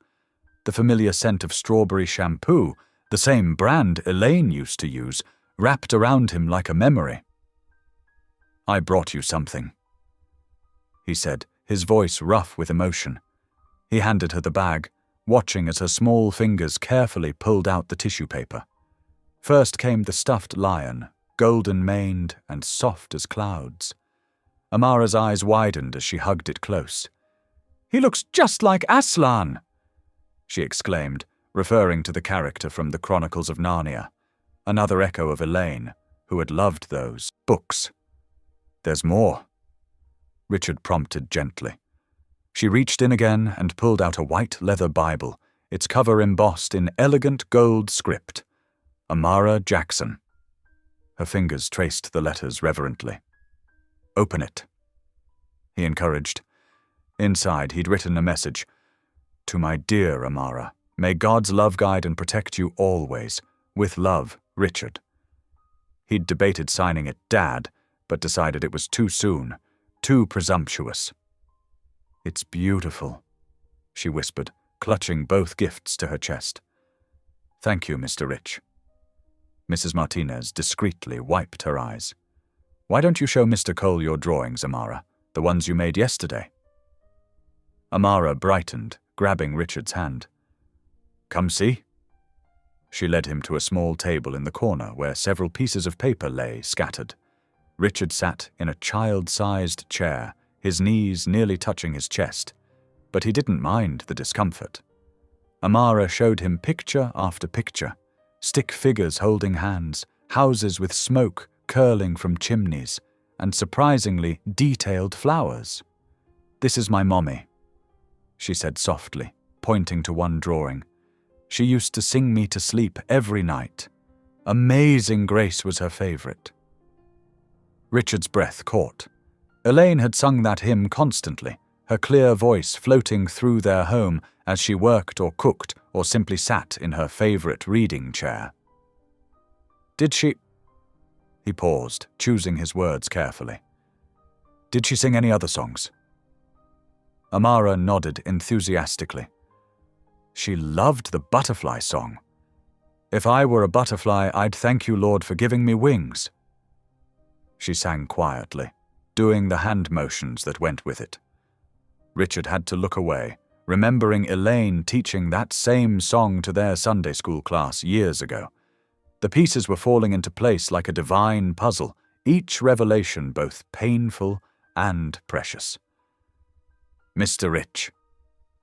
The familiar scent of strawberry shampoo, the same brand Elaine used to use, wrapped around him like a memory. I brought you something, he said, his voice rough with emotion. He handed her the bag, watching as her small fingers carefully pulled out the tissue paper. First came the stuffed lion, golden-maned and soft as clouds. Amara's eyes widened as she hugged it close. He looks just like Aslan, she exclaimed, referring to the character from the Chronicles of Narnia, another echo of Elaine, who had loved those books. There's more, Richard prompted gently. She reached in again and pulled out a white leather Bible, its cover embossed in elegant gold script. Amara Jackson. Her fingers traced the letters reverently. Open it, he encouraged. Inside, he'd written a message. To my dear Amara, may God's love guide and protect you always. With love, Richard. He'd debated signing it Dad, but decided it was too soon, too presumptuous. It's beautiful, she whispered, clutching both gifts to her chest. Thank you, Mr. Rich. Mrs. Martinez discreetly wiped her eyes. Why don't you show Mr. Cole your drawings, Amara, the ones you made yesterday? Amara brightened, grabbing Richard's hand. Come see. She led him to a small table in the corner where several pieces of paper lay scattered. Richard sat in a child-sized chair, his knees nearly touching his chest, but he didn't mind the discomfort. Amara showed him picture after picture, stick figures holding hands, houses with smoke curling from chimneys, and surprisingly detailed flowers. This is my mommy, she said softly, pointing to one drawing. She used to sing me to sleep every night. Amazing Grace was her favorite. Richard's breath caught. Elaine had sung that hymn constantly, her clear voice floating through their home as she worked or cooked or simply sat in her favorite reading chair. Did she... He paused, choosing his words carefully. Did she sing any other songs? Amara nodded enthusiastically. She loved the butterfly song. If I were a butterfly, I'd thank you, Lord, for giving me wings. She sang quietly, doing the hand motions that went with it. Richard had to look away, remembering Elaine teaching that same song to their Sunday school class years ago. The pieces were falling into place like a divine puzzle, each revelation both painful and precious. "Mr. Rich,"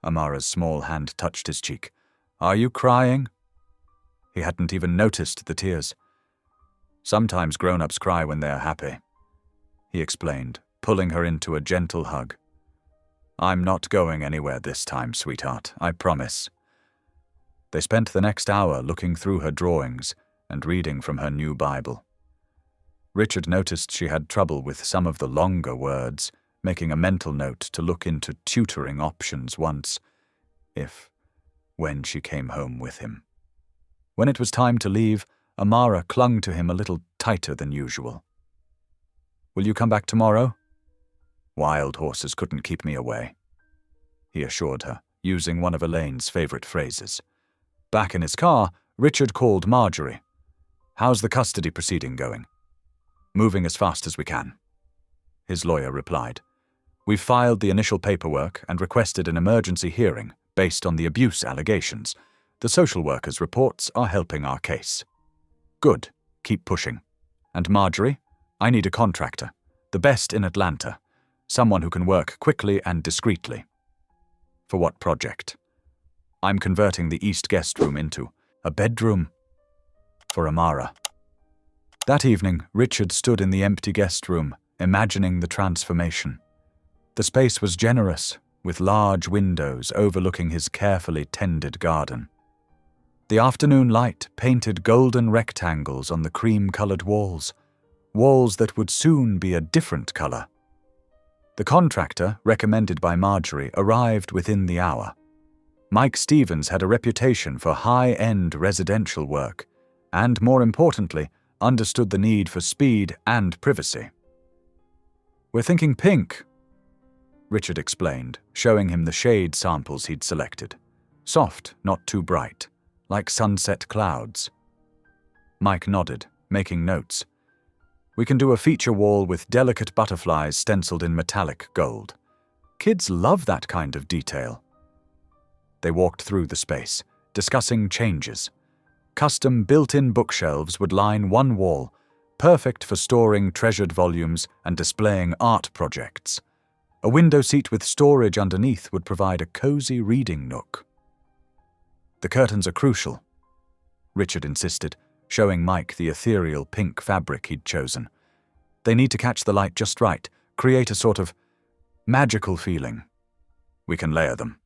Amara's small hand touched his cheek. "Are you crying?" He hadn't even noticed the tears. "Sometimes grown-ups cry when they are happy," he explained, pulling her into a gentle hug. "I'm not going anywhere this time, sweetheart, I promise." They spent the next hour looking through her drawings and reading from her new Bible. Richard noticed she had trouble with some of the longer words, making a mental note to look into tutoring options once, when she came home with him. When it was time to leave, Amara clung to him a little tighter than usual. "Will you come back tomorrow?" "Wild horses couldn't keep me away," he assured her, using one of Elaine's favorite phrases. Back in his car, Richard called Marjorie. "How's the custody proceeding going?" "Moving as fast as we can," his lawyer replied. "We've filed the initial paperwork and requested an emergency hearing based on the abuse allegations. The social workers' reports are helping our case." "Good. Keep pushing. And Marjorie, I need a contractor, the best in Atlanta, someone who can work quickly and discreetly." "For what project?" "I'm converting the East guest room into a bedroom for Amara." That evening, Richard stood in the empty guest room, imagining the transformation. The space was generous, with large windows overlooking his carefully tended garden. The afternoon light painted golden rectangles on the cream-colored walls that would soon be a different color. The contractor, recommended by Marjorie, arrived within the hour. Mike Stevens had a reputation for high-end residential work, and more importantly, understood the need for speed and privacy. "We're thinking pink," Richard explained, showing him the shade samples he'd selected. "Soft, not too bright, like sunset clouds." Mike nodded, making notes. "We can do a feature wall with delicate butterflies stenciled in metallic gold. Kids love that kind of detail." They walked through the space, discussing changes. Custom built-in bookshelves would line one wall, perfect for storing treasured volumes and displaying art projects. A window seat with storage underneath would provide a cozy reading nook. "The curtains are crucial," Richard insisted, showing Mike the ethereal pink fabric he'd chosen. "They need to catch the light just right, create a sort of magical feeling." "We can layer them,"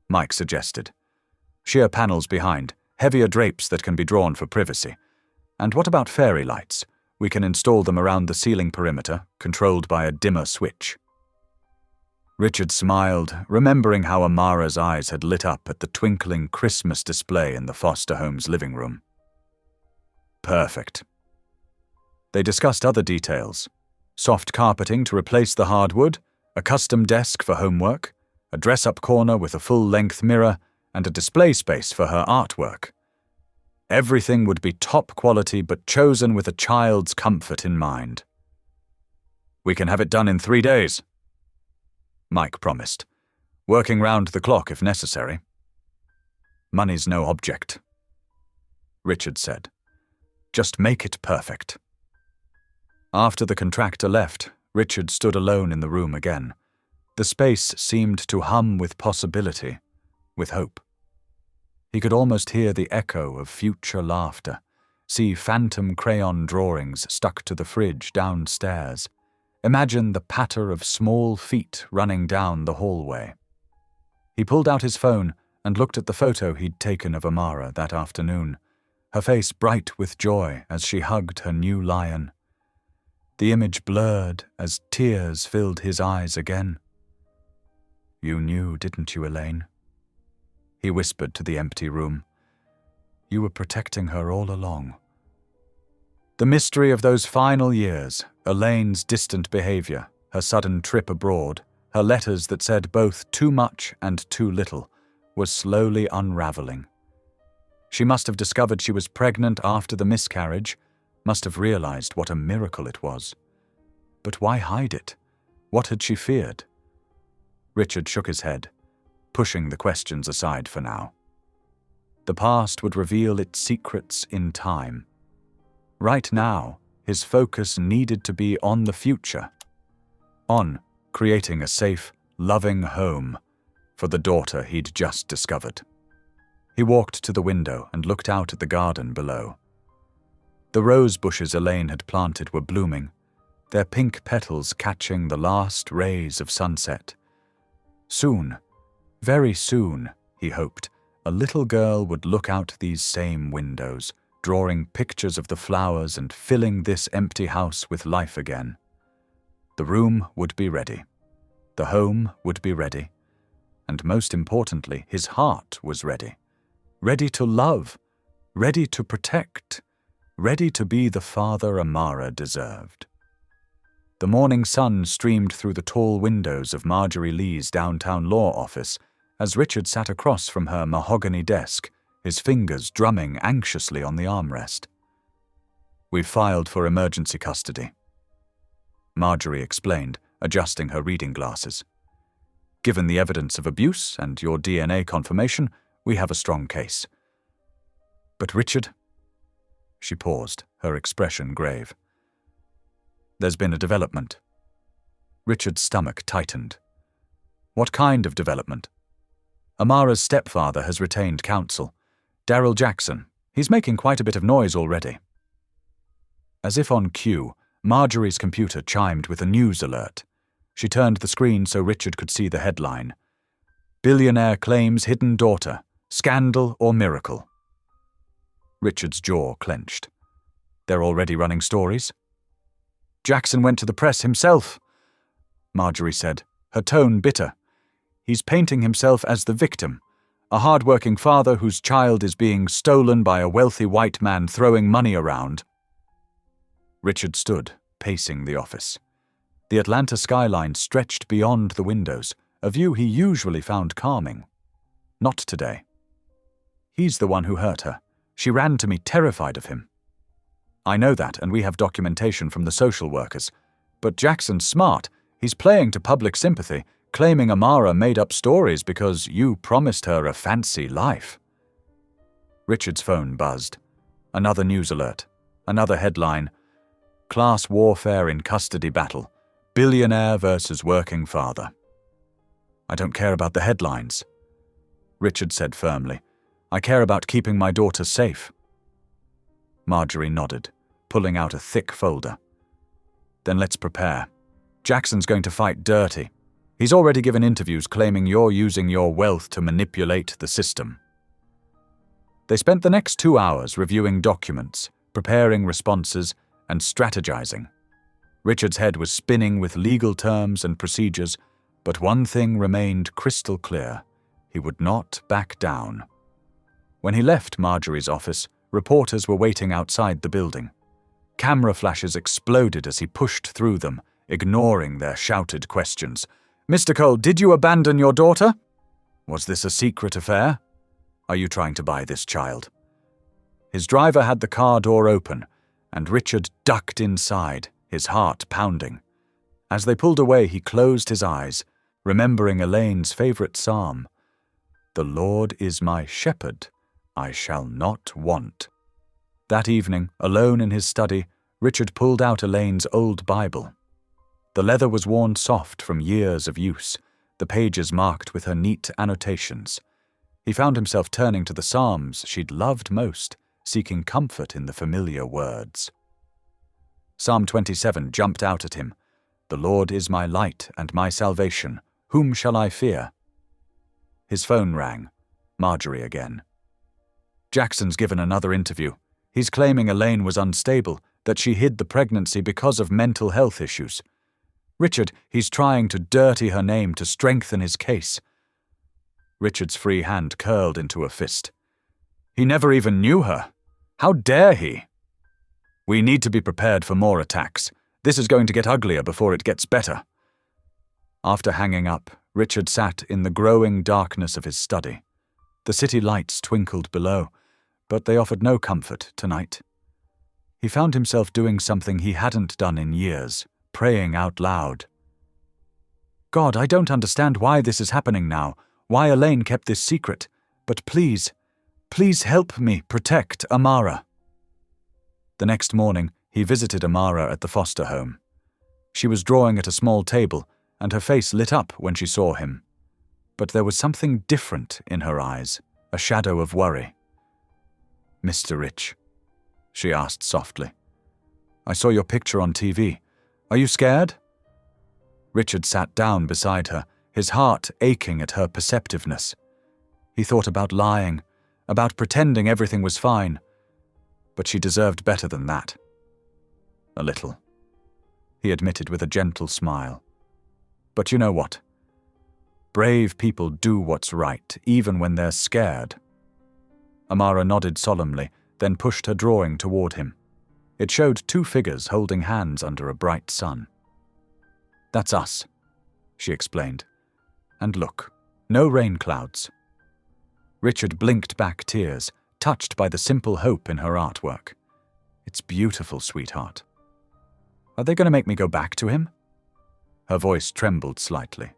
Mike suggested. "Sheer panels behind, heavier drapes that can be drawn for privacy. And what about fairy lights? We can install them around the ceiling perimeter, controlled by a dimmer switch." Richard smiled, remembering how Amara's eyes had lit up at the twinkling Christmas display in the foster home's living room. "Perfect." They discussed other details: soft carpeting to replace the hardwood, a custom desk for homework, a dress-up corner with a full-length mirror, and a display space for her artwork. Everything would be top quality but chosen with a child's comfort in mind. "We can have it done in 3 days," Mike promised, "working round the clock if necessary." "Money's no object," Richard said. "Just make it perfect." After the contractor left, Richard stood alone in the room again. The space seemed to hum with possibility, with hope. He could almost hear the echo of future laughter, see phantom crayon drawings stuck to the fridge downstairs, imagine the patter of small feet running down the hallway. He pulled out his phone and looked at the photo he'd taken of Amara that afternoon, her face bright with joy as she hugged her new lion. The image blurred as tears filled his eyes again. "You knew, didn't you, Elaine?" he whispered to the empty room. "You were protecting her all along." The mystery of those final years, Elaine's distant behavior, her sudden trip abroad, her letters that said both too much and too little, was slowly unraveling. She must have discovered she was pregnant after the miscarriage, must have realized what a miracle it was. But why hide it? What had she feared? Richard shook his head, pushing the questions aside for now. The past would reveal its secrets in time. Right now, his focus needed to be on the future, on creating a safe, loving home for the daughter he'd just discovered. He walked to the window and looked out at the garden below. The rose bushes Elaine had planted were blooming, their pink petals catching the last rays of sunset. Soon, very soon, he hoped, a little girl would look out these same windows, drawing pictures of the flowers and filling this empty house with life again. The room would be ready. The home would be ready. And most importantly, his heart was ready. Ready to love, ready to protect, ready to be the father Amara deserved. The morning sun streamed through the tall windows of Marjorie Lee's downtown law office as Richard sat across from her mahogany desk, his fingers drumming anxiously on the armrest. "We've filed for emergency custody," Marjorie explained, adjusting her reading glasses. "Given the evidence of abuse and your DNA confirmation, we have a strong case." "But Richard—" She paused, her expression grave. "There's been a development." Richard's stomach tightened. "What kind of development?" "Amara's stepfather has retained counsel. Daryl Jackson. He's making quite a bit of noise already." As if on cue, Marjorie's computer chimed with a news alert. She turned the screen so Richard could see the headline. "Billionaire claims hidden daughter. Scandal or miracle?" Richard's jaw clenched. "They're already running stories?" "Jackson went to the press himself," Marjorie said, her tone bitter. "He's painting himself as the victim, a hard-working father whose child is being stolen by a wealthy white man throwing money around." Richard stood, pacing the office. The Atlanta skyline stretched beyond the windows, a view he usually found calming. Not today. "He's the one who hurt her. She ran to me terrified of him." "I know that, and we have documentation from the social workers. But Jackson's smart. He's playing to public sympathy, claiming Amara made up stories because you promised her a fancy life." Richard's phone buzzed. Another news alert. Another headline. "Class warfare in custody battle. Billionaire versus working father." "I don't care about the headlines," Richard said firmly. "I care about keeping my daughter safe." Marjorie nodded, pulling out a thick folder. "Then let's prepare. Jackson's going to fight dirty. He's already given interviews claiming you're using your wealth to manipulate the system." They spent the next 2 hours reviewing documents, preparing responses, and strategizing. Richard's head was spinning with legal terms and procedures, but one thing remained crystal clear. He would not back down. When he left Marjorie's office, reporters were waiting outside the building. Camera flashes exploded as he pushed through them, ignoring their shouted questions. "Mr. Cole, did you abandon your daughter? Was this a secret affair? Are you trying to buy this child?" His driver had the car door open, and Richard ducked inside, his heart pounding. As they pulled away, he closed his eyes, remembering Elaine's favorite psalm. "The Lord is my shepherd, I shall not want." That evening, alone in his study, Richard pulled out Elaine's old Bible. The leather was worn soft from years of use, the pages marked with her neat annotations. He found himself turning to the psalms she'd loved most, seeking comfort in the familiar words. Psalm 27 jumped out at him. "The Lord is my light and my salvation. Whom shall I fear?" His phone rang. Marjorie again. "Jackson's given another interview. He's claiming Elaine was unstable, that she hid the pregnancy because of mental health issues. Richard, he's trying to dirty her name to strengthen his case." Richard's free hand curled into a fist. "He never even knew her. How dare he? We need to be prepared for more attacks. This is going to get uglier before it gets better." After hanging up, Richard sat in the growing darkness of his study. The city lights twinkled below, but they offered no comfort tonight. He found himself doing something he hadn't done in years, praying out loud. God, I don't understand why this is happening now, why Elaine kept this secret, but please help me protect Amara. The next morning, he visited Amara at the foster home. She was drawing at a small table, and her face lit up when she saw him. But there was something different in her eyes, a shadow of worry. "Mr. Rich," she asked softly, "I saw your picture on TV. Are you scared?" Richard sat down beside her, his heart aching at her perceptiveness. He thought about lying, about pretending everything was fine. But she deserved better than that. "A little," he admitted with a gentle smile. "But you know what? Brave people do what's right, even when they're scared." Amara nodded solemnly, then pushed her drawing toward him. It showed two figures holding hands under a bright sun. "That's us," she explained. "And look, no rain clouds." Richard blinked back tears, touched by the simple hope in her artwork. "It's beautiful, sweetheart." "Are they going to make me go back to him?" Her voice trembled slightly.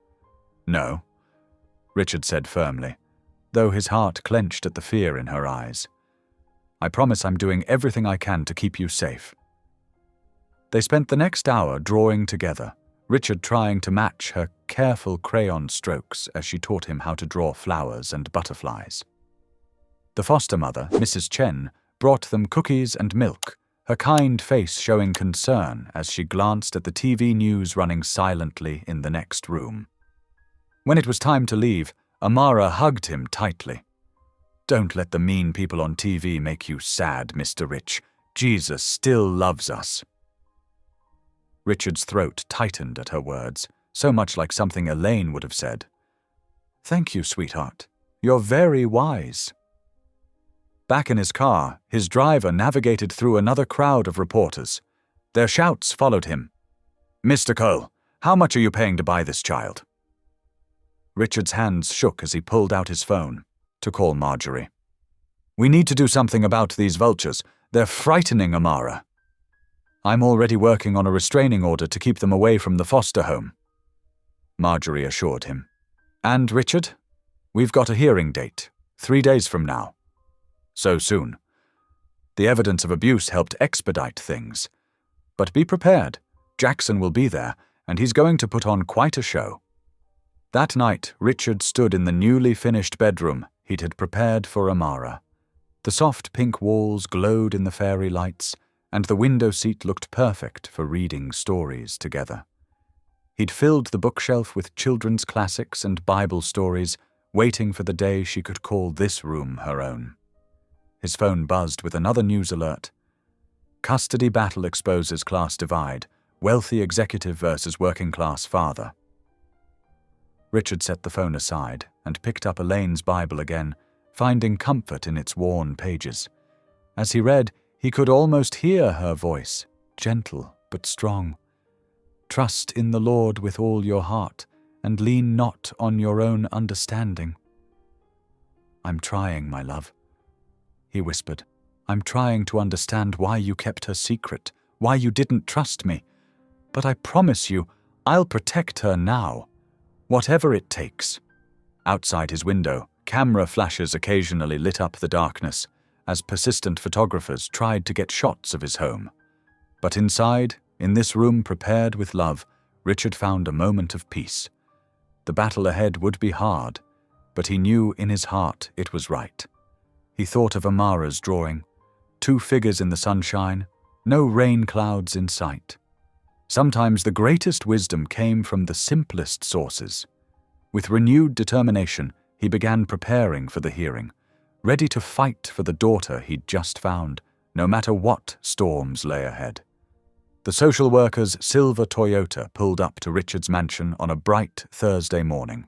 "No," Richard said firmly, though his heart clenched at the fear in her eyes. "I promise I'm doing everything I can to keep you safe." They spent the next hour drawing together, Richard trying to match her careful crayon strokes as she taught him how to draw flowers and butterflies. The foster mother, Mrs. Chen, brought them cookies and milk, her kind face showing concern as she glanced at the TV news running silently in the next room. When it was time to leave, Amara hugged him tightly. "Don't let the mean people on TV make you sad, Mr. Rich. Jesus still loves us." Richard's throat tightened at her words, so much like something Elaine would have said. "Thank you, sweetheart. You're very wise." Back in his car, his driver navigated through another crowd of reporters. Their shouts followed him. "Mr. Cole, how much are you paying to buy this child?" Richard's hands shook as he pulled out his phone to call Marjorie. "We need to do something about these vultures. They're frightening Amara." "I'm already working on a restraining order to keep them away from the foster home," Marjorie assured him. "And, Richard, we've got a hearing date, 3 days from now." "So soon." The evidence of abuse helped expedite things. But be prepared. Jackson will be there, and he's going to put on quite a show. That night, Richard stood in the newly finished bedroom he'd had prepared for Amara. The soft pink walls glowed in the fairy lights, and the window seat looked perfect for reading stories together. He'd filled the bookshelf with children's classics and Bible stories, waiting for the day she could call this room her own. His phone buzzed with another news alert. "Custody battle exposes class divide. Wealthy executive versus working-class father." Richard set the phone aside and picked up Elaine's Bible again, finding comfort in its worn pages. As he read, he could almost hear her voice, gentle but strong. "Trust in the Lord with all your heart, and lean not on your own understanding." "I'm trying, my love," he whispered. "I'm trying to understand why you kept her secret, why you didn't trust me. But I promise you, I'll protect her now, whatever it takes." Outside his window, camera flashes occasionally lit up the darkness, as persistent photographers tried to get shots of his home. But inside, in this room prepared with love, Richard found a moment of peace. The battle ahead would be hard, but he knew in his heart it was right. He thought of Amara's drawing. 2 figures in the sunshine, no rain clouds in sight. Sometimes the greatest wisdom came from the simplest sources. With renewed determination, he began preparing for the hearing, ready to fight for the daughter he'd just found, no matter what storms lay ahead. The social worker's silver Toyota pulled up to Richard's mansion on a bright Thursday morning.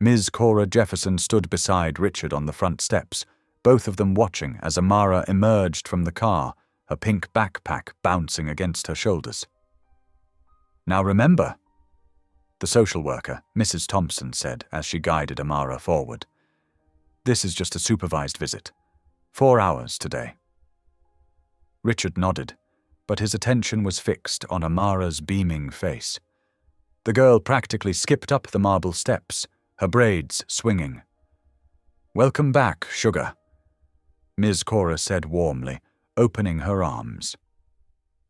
Ms. Cora Jefferson stood beside Richard on the front steps, both of them watching as Amara emerged from the car, her pink backpack bouncing against her shoulders. "Now remember," the social worker, Mrs. Thompson, said as she guided Amara forward. "This is just a supervised visit. 4 hours today." Richard nodded. but his attention was fixed on Amara's beaming face. The girl practically skipped up the marble steps, her braids swinging. "Welcome back, sugar," Ms. Cora said warmly, opening her arms.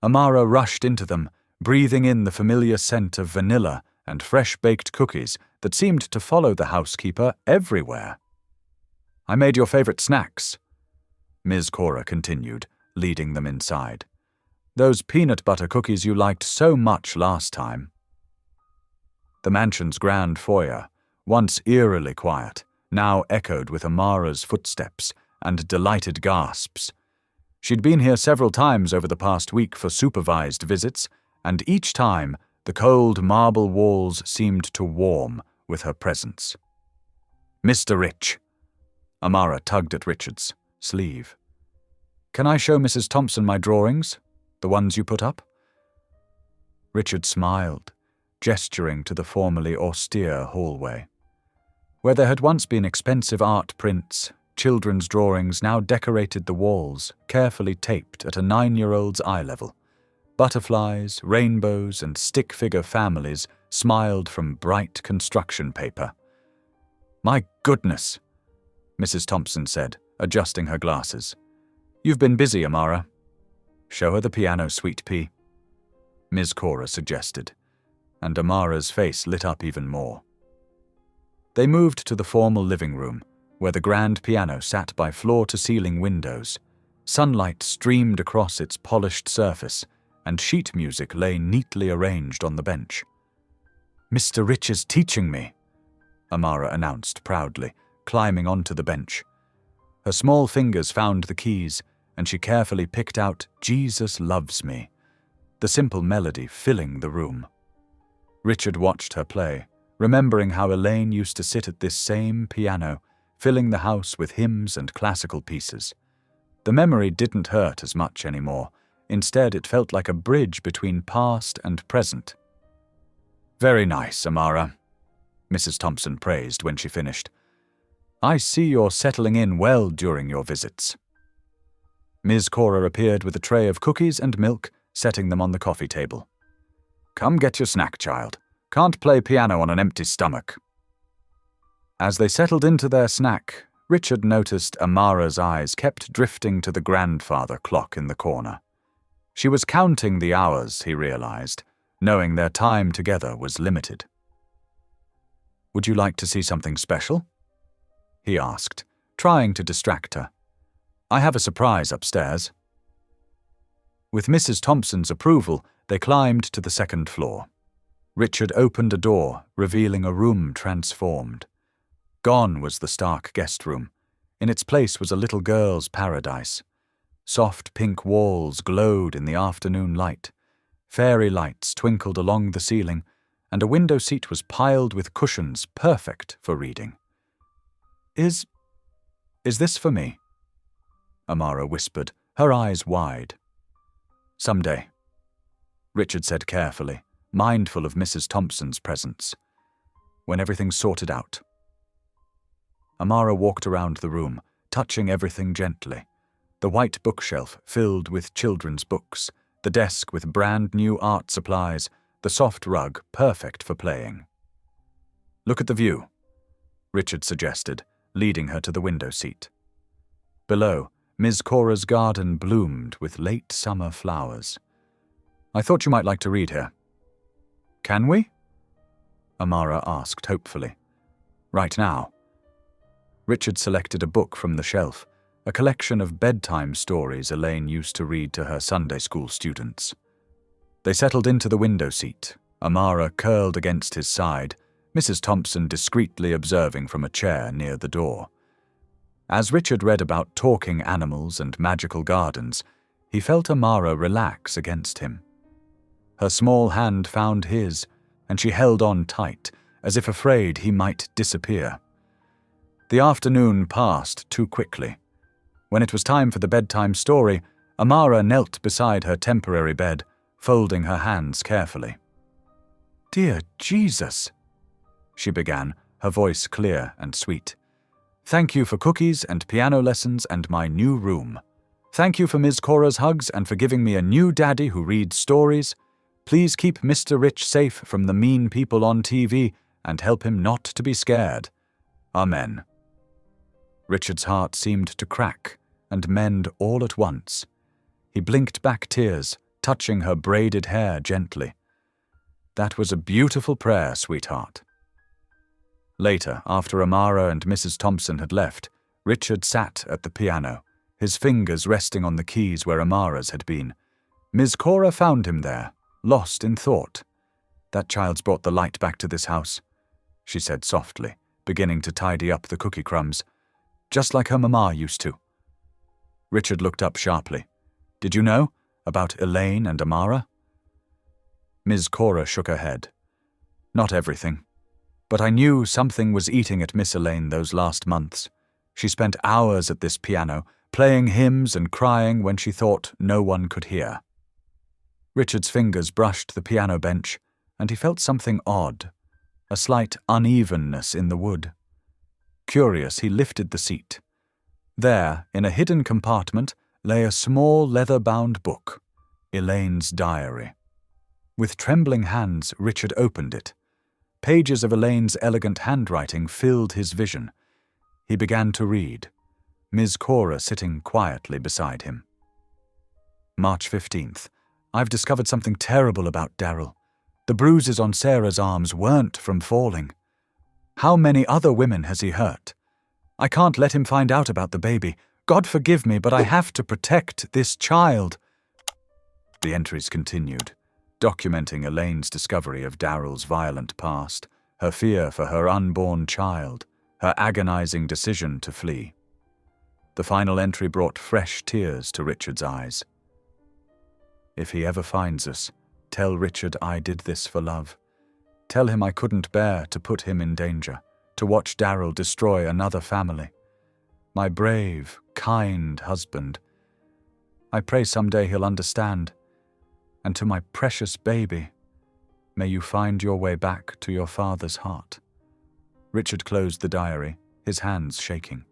Amara rushed into them, breathing in the familiar scent of vanilla and fresh-baked cookies that seemed to follow the housekeeper everywhere. "I made your favorite snacks," Ms. Cora continued, leading them inside. "Those peanut butter cookies you liked so much last time." The mansion's grand foyer, once eerily quiet, now echoed with Amara's footsteps and delighted gasps. She'd been here several times over the past week for supervised visits, and each time the cold marble walls seemed to warm with her presence. "Mr. Rich." Amara tugged at Richard's sleeve. "Can I show Mrs. Thompson my drawings? The ones you put up?" Richard smiled, gesturing to the formerly austere hallway. Where there had once been expensive art prints, children's drawings now decorated the walls, carefully taped at a 9-year-old's eye level. Butterflies, rainbows, and stick-figure families smiled from bright construction paper. "My goodness," Mrs. Thompson said, adjusting her glasses. "You've been busy, Amara." "Show her the piano, sweet pea," Ms. Cora suggested, and Amara's face lit up even more. They moved to the formal living room, where the grand piano sat by floor-to-ceiling windows. Sunlight streamed across its polished surface, and sheet music lay neatly arranged on the bench. "Mr. Rich is teaching me," Amara announced proudly, climbing onto the bench. Her small fingers found the keys, and she carefully picked out "Jesus Loves Me," the simple melody filling the room. Richard watched her play, remembering how Elaine used to sit at this same piano, filling the house with hymns and classical pieces. The memory didn't hurt as much anymore. Instead, it felt like a bridge between past and present. "Very nice, Amara," Mrs. Thompson praised when she finished. "I see you're settling in well during your visits." Ms. Cora appeared with a tray of cookies and milk, setting them on the coffee table. "Come get your snack, child. Can't play piano on an empty stomach." As they settled into their snack, Richard noticed Amara's eyes kept drifting to the grandfather clock in the corner. She was counting the hours, he realized, knowing their time together was limited. "Would you like to see something special?" he asked, trying to distract her. "I have a surprise upstairs." With Mrs. Thompson's approval, they climbed to the second floor. Richard opened a door, revealing a room transformed. Gone was the stark guest room. In its place was a little girl's paradise. Soft pink walls glowed in the afternoon light. Fairy lights twinkled along the ceiling, and a window seat was piled with cushions perfect for reading. Is this for me?" Amara whispered, her eyes wide. "Someday," Richard said carefully, mindful of Mrs. Thompson's presence. "When everything's sorted out." Amara walked around the room, touching everything gently. The white bookshelf filled with children's books, the desk with brand-new art supplies, the soft rug perfect for playing. "Look at the view," Richard suggested, leading her to the window seat. Below, Ms. Cora's garden bloomed with late summer flowers. "I thought you might like to read here." "Can we?" Amara asked hopefully. "Right now." Richard selected a book from the shelf, a collection of bedtime stories Elaine used to read to her Sunday school students. They settled into the window seat, Amara curled against his side, Mrs. Thompson discreetly observing from a chair near the door. As Richard read about talking animals and magical gardens, he felt Amara relax against him. Her small hand found his, and she held on tight, as if afraid he might disappear. The afternoon passed too quickly. When it was time for the bedtime story, Amara knelt beside her temporary bed, folding her hands carefully. "Dear Jesus," she began, her voice clear and sweet. "Thank you for cookies and piano lessons and my new room. Thank you for Ms. Cora's hugs and for giving me a new daddy who reads stories. Please keep Mr. Rich safe from the mean people on TV and help him not to be scared. Amen. Richard's heart seemed to crack and mend all at once. He blinked back tears, touching her braided hair gently. That was a beautiful prayer, sweetheart. Later, after Amara and Mrs. Thompson had left, Richard sat at the piano, his fingers resting on the keys where Amara's had been. Ms. Cora found him there, lost in thought. That child's brought the light back to this house, she said softly, beginning to tidy up the cookie crumbs, just like her mama used to. Richard looked up sharply. Did you know about Elaine and Amara? Ms. Cora shook her head. Not everything. But I knew something was eating at Miss Elaine those last months. She spent hours at this piano, playing hymns and crying when she thought no one could hear. Richard's fingers brushed the piano bench, and he felt something odd, a slight unevenness in the wood. Curious, he lifted the seat. There, in a hidden compartment, lay a small leather-bound book, Elaine's diary. With trembling hands, Richard opened it. Pages of Elaine's elegant handwriting filled his vision. He began to read, Ms. Cora sitting quietly beside him. March 15th. I've discovered something terrible about Darryl. The bruises on Sarah's arms weren't from falling. How many other women has he hurt? I can't let him find out about the baby. God forgive me, but I have to protect this child. The entries continued, documenting Elaine's discovery of Darryl's violent past, her fear for her unborn child, her agonizing decision to flee. The final entry brought fresh tears to Richard's eyes. If he ever finds us, tell Richard I did this for love. Tell him I couldn't bear to put him in danger, to watch Darryl destroy another family. My brave, kind husband. I pray someday he'll understand. And to my precious baby, may you find your way back to your father's heart. Richard closed the diary, his hands shaking.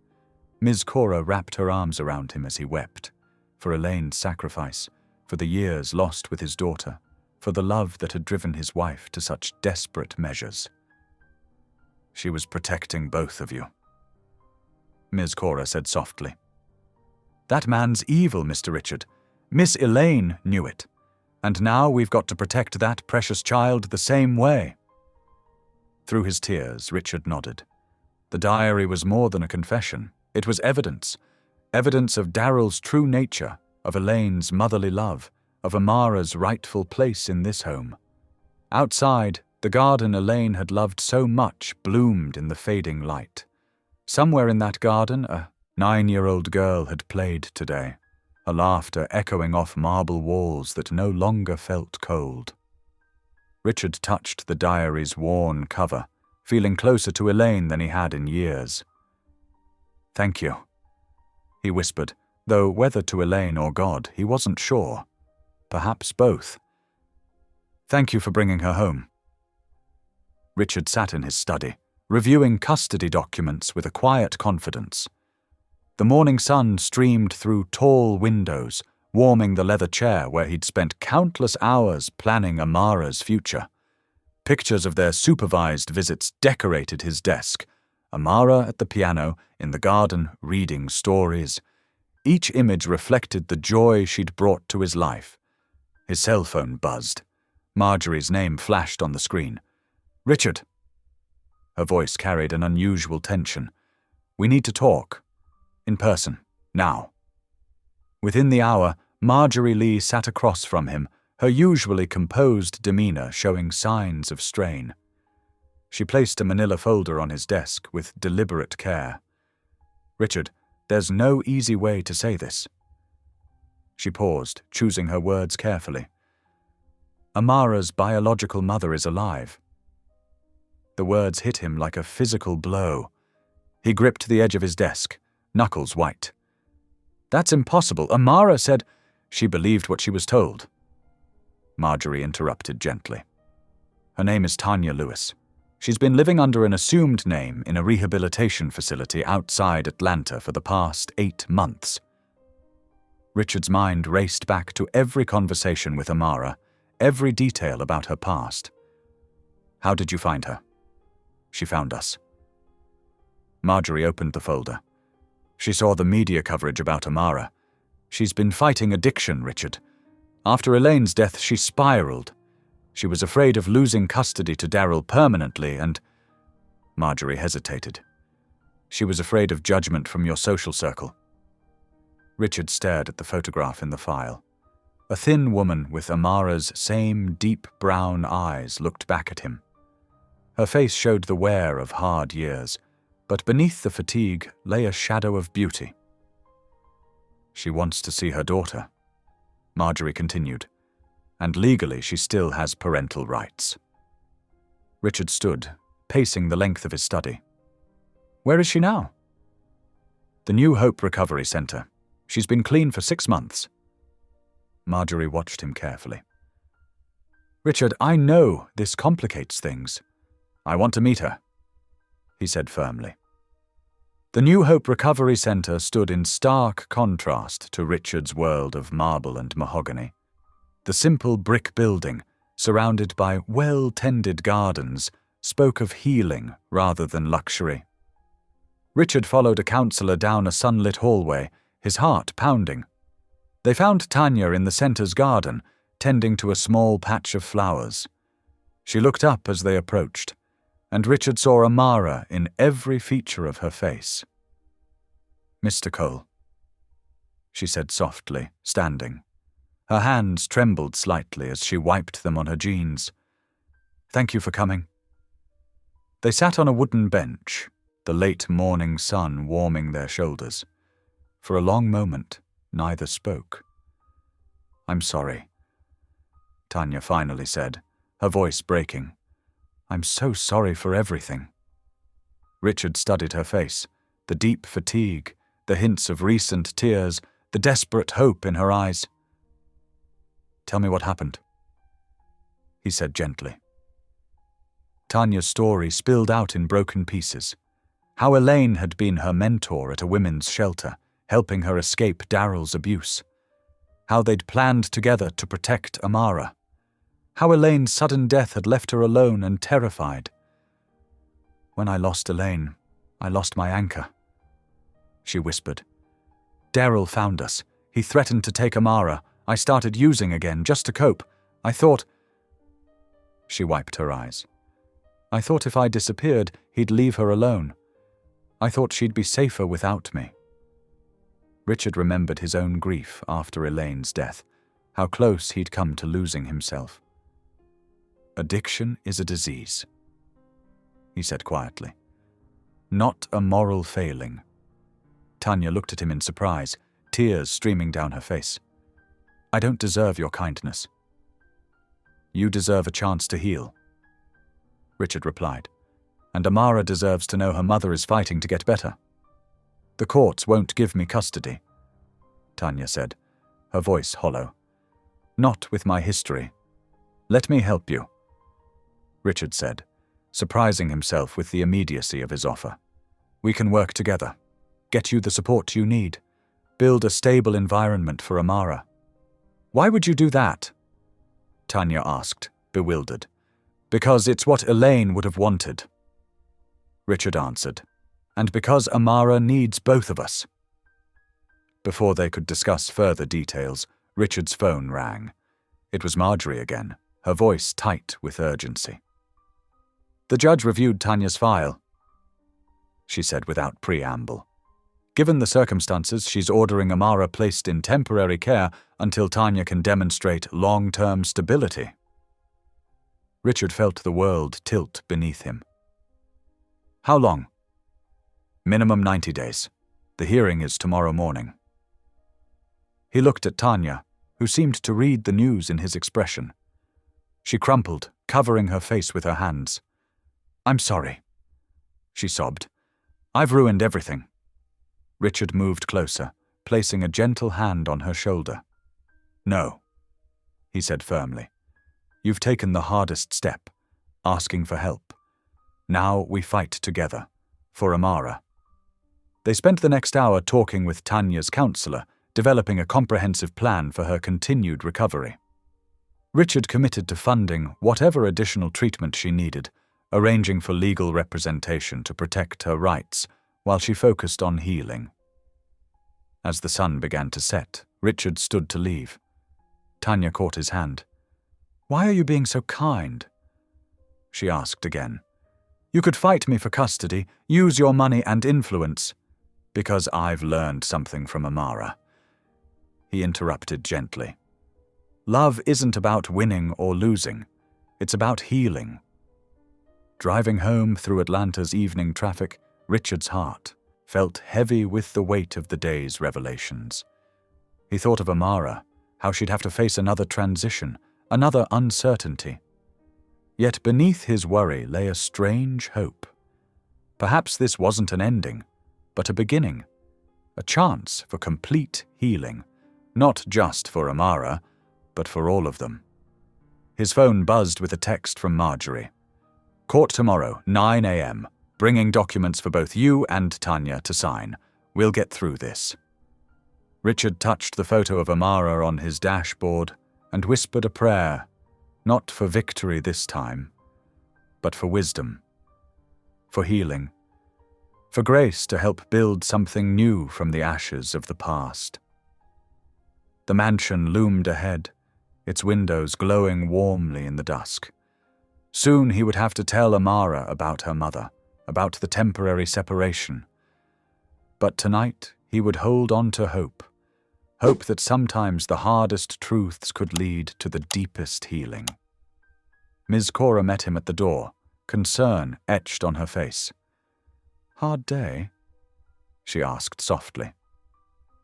Ms. Cora wrapped her arms around him as he wept, for Elaine's sacrifice, for the years lost with his daughter, for the love that had driven his wife to such desperate measures. She was protecting both of you, Ms. Cora said softly. That man's evil, Mr. Richard. Miss Elaine knew it. And now we've got to protect that precious child the same way. Through his tears, Richard nodded. The diary was more than a confession. It was evidence. Evidence of Darryl's true nature, of Elaine's motherly love, of Amara's rightful place in this home. Outside, the garden Elaine had loved so much bloomed in the fading light. Somewhere in that garden, a 9-year-old girl had played today, her laughter echoing off marble walls that no longer felt cold. Richard touched the diary's worn cover, feeling closer to Elaine than he had in years. Thank you, he whispered, though whether to Elaine or God, he wasn't sure. Perhaps both. Thank you for bringing her home. Richard sat in his study, reviewing custody documents with a quiet confidence. The morning sun streamed through tall windows, warming the leather chair where he'd spent countless hours planning Amara's future. Pictures of their supervised visits decorated his desk. Amara at the piano, in the garden, reading stories. Each image reflected the joy she'd brought to his life. His cell phone buzzed. Marjorie's name flashed on the screen. Richard. Her voice carried an unusual tension. We need to talk. In person. Now. Within the hour, Marjorie Lee sat across from him, her usually composed demeanor showing signs of strain. She placed a manila folder on his desk with deliberate care. Richard, there's no easy way to say this. She paused, choosing her words carefully. Amara's biological mother is alive. The words hit him like a physical blow. He gripped the edge of his desk, knuckles white. That's impossible. Amara said she believed what she was told. Marjorie interrupted gently. Her name is Tanya Lewis. She's been living under an assumed name in a rehabilitation facility outside Atlanta for the past 8 months. Richard's mind raced back to every conversation with Amara, every detail about her past. How did you find her? She found us. Marjorie opened the folder. She saw the media coverage about Amara. She's been fighting addiction, Richard. After Elaine's death, she spiraled. She was afraid of losing custody to Daryl permanently and… Marjorie hesitated. She was afraid of judgment from your social circle. Richard stared at the photograph in the file. A thin woman with Amara's same deep brown eyes looked back at him. Her face showed the wear of hard years, but beneath the fatigue lay a shadow of beauty. She wants to see her daughter, Marjorie continued, and legally she still has parental rights. Richard stood, pacing the length of his study. Where is she now? The New Hope Recovery Center. She's been clean for 6 months. Marjorie watched him carefully. Richard, I know this complicates things. I want to meet her, he said firmly. The New Hope Recovery Center stood in stark contrast to Richard's world of marble and mahogany. The simple brick building, surrounded by well-tended gardens, spoke of healing rather than luxury. Richard followed a counselor down a sunlit hallway, his heart pounding. They found Tanya in the center's garden, tending to a small patch of flowers. She looked up as they approached, and Richard saw Amara in every feature of her face. Mr. Cole, she said softly, standing. Her hands trembled slightly as she wiped them on her jeans. Thank you for coming. They sat on a wooden bench, the late morning sun warming their shoulders. For a long moment, neither spoke. I'm sorry, Tanya finally said, her voice breaking. I'm so sorry for everything. Richard studied her face, the deep fatigue, the hints of recent tears, the desperate hope in her eyes. Tell me what happened, he said gently. Tanya's story spilled out in broken pieces. How Elaine had been her mentor at a women's shelter, helping her escape Daryl's abuse. How they'd planned together to protect Amara. How Elaine's sudden death had left her alone and terrified. When I lost Elaine, I lost my anchor, she whispered. Daryl found us. He threatened to take Amara. I started using again, just to cope. I thought… She wiped her eyes. I thought if I disappeared, he'd leave her alone. I thought she'd be safer without me. Richard remembered his own grief after Elaine's death, how close he'd come to losing himself. Addiction is a disease, he said quietly. Not a moral failing. Tanya looked at him in surprise, tears streaming down her face. I don't deserve your kindness. You deserve a chance to heal, Richard replied, and Amara deserves to know her mother is fighting to get better. The courts won't give me custody, Tanya said, her voice hollow. Not with my history. Let me help you, Richard said, surprising himself with the immediacy of his offer. We can work together, get you the support you need, build a stable environment for Amara. Why would you do that? Tanya asked, bewildered. Because it's what Elaine would have wanted, Richard answered, and because Amara needs both of us. Before they could discuss further details, Richard's phone rang. It was Marjorie again, her voice tight with urgency. The judge reviewed Tanya's file, she said without preamble. Given the circumstances, she's ordering Amara placed in temporary care until Tanya can demonstrate long-term stability. Richard felt the world tilt beneath him. How long? Minimum 90 days. The hearing is tomorrow morning. He looked at Tanya, who seemed to read the news in his expression. She crumpled, covering her face with her hands. I'm sorry, she sobbed. I've ruined everything. Richard moved closer, placing a gentle hand on her shoulder. No, he said firmly. You've taken the hardest step, asking for help. Now we fight together, for Amara. They spent the next hour talking with Tanya's counselor, developing a comprehensive plan for her continued recovery. Richard committed to funding whatever additional treatment she needed, arranging for legal representation to protect her rights while she focused on healing. As the sun began to set, Richard stood to leave. Tanya caught his hand. "Why are you being so kind?" she asked again. "You could fight me for custody, use your money and influence." "Because I've learned something from Amara," he interrupted gently. "Love isn't about winning or losing. It's about healing." Driving home through Atlanta's evening traffic, Richard's heart felt heavy with the weight of the day's revelations. He thought of Amara, how she'd have to face another transition, another uncertainty. Yet beneath his worry lay a strange hope. Perhaps this wasn't an ending, but a beginning, a chance for complete healing, not just for Amara, but for all of them. His phone buzzed with a text from Marjorie. "Court tomorrow, 9 a.m., bringing documents for both you and Tanya to sign. We'll get through this." Richard touched the photo of Amara on his dashboard and whispered a prayer, not for victory this time, but for wisdom, for healing, for grace to help build something new from the ashes of the past. The mansion loomed ahead, its windows glowing warmly in the dusk. Soon he would have to tell Amara about her mother, about the temporary separation. But tonight he would hold on to hope, hope that sometimes the hardest truths could lead to the deepest healing. Ms. Cora met him at the door, concern etched on her face. "Hard day?" she asked softly.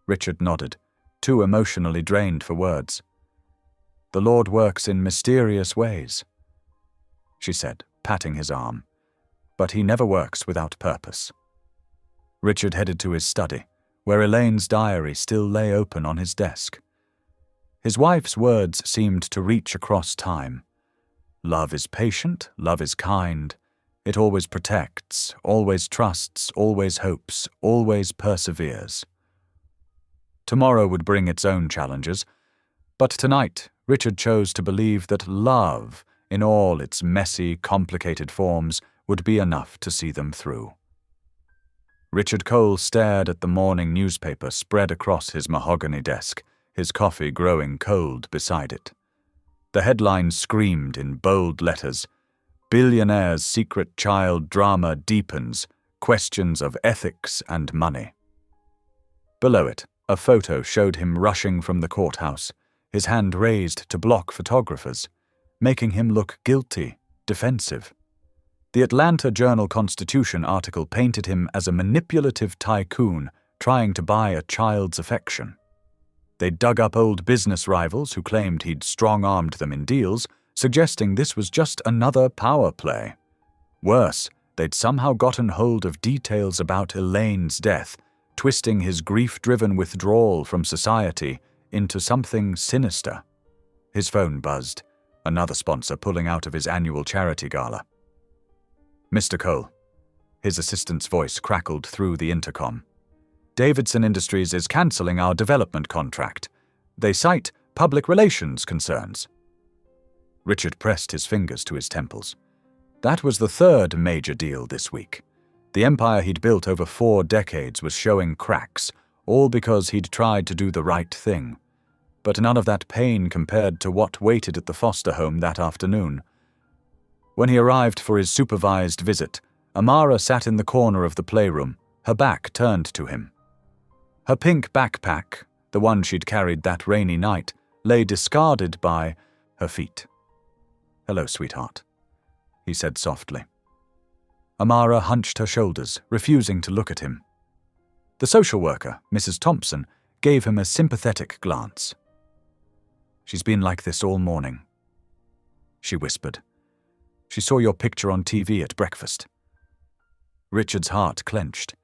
Richard nodded, too emotionally drained for words. "The Lord works in mysterious ways," she said, patting his arm. "But he never works without purpose." Richard headed to his study, where Elaine's diary still lay open on his desk. His wife's words seemed to reach across time. Love is patient, love is kind. It always protects, always trusts, always hopes, always perseveres. Tomorrow would bring its own challenges, but tonight Richard chose to believe that love, in all its messy, complicated forms, would be enough to see them through. Richard Cole stared at the morning newspaper spread across his mahogany desk, his coffee growing cold beside it. The headline screamed in bold letters, "Billionaire's secret child drama deepens, questions of ethics and money." Below it, a photo showed him rushing from the courthouse, his hand raised to block photographers, making him look guilty, defensive. The Atlanta Journal-Constitution article painted him as a manipulative tycoon trying to buy a child's affection. They dug up old business rivals who claimed he'd strong-armed them in deals, suggesting this was just another power play. Worse, they'd somehow gotten hold of details about Elaine's death, twisting his grief-driven withdrawal from society into something sinister. His phone buzzed, another sponsor pulling out of his annual charity gala. "Mr. Cole," his assistant's voice crackled through the intercom. "Davidson Industries is cancelling our development contract. They cite public relations concerns." Richard pressed his fingers to his temples. That was the third major deal this week. The empire he'd built over 4 decades was showing cracks, all because he'd tried to do the right thing. But none of that pain compared to what waited at the foster home that afternoon. When he arrived for his supervised visit, Amara sat in the corner of the playroom, her back turned to him. Her pink backpack, the one she'd carried that rainy night, lay discarded by her feet. "Hello, sweetheart," he said softly. Amara hunched her shoulders, refusing to look at him. The social worker, Mrs. Thompson, gave him a sympathetic glance. "She's been like this all morning," she whispered. "She saw your picture on TV at breakfast." Richard's heart clenched.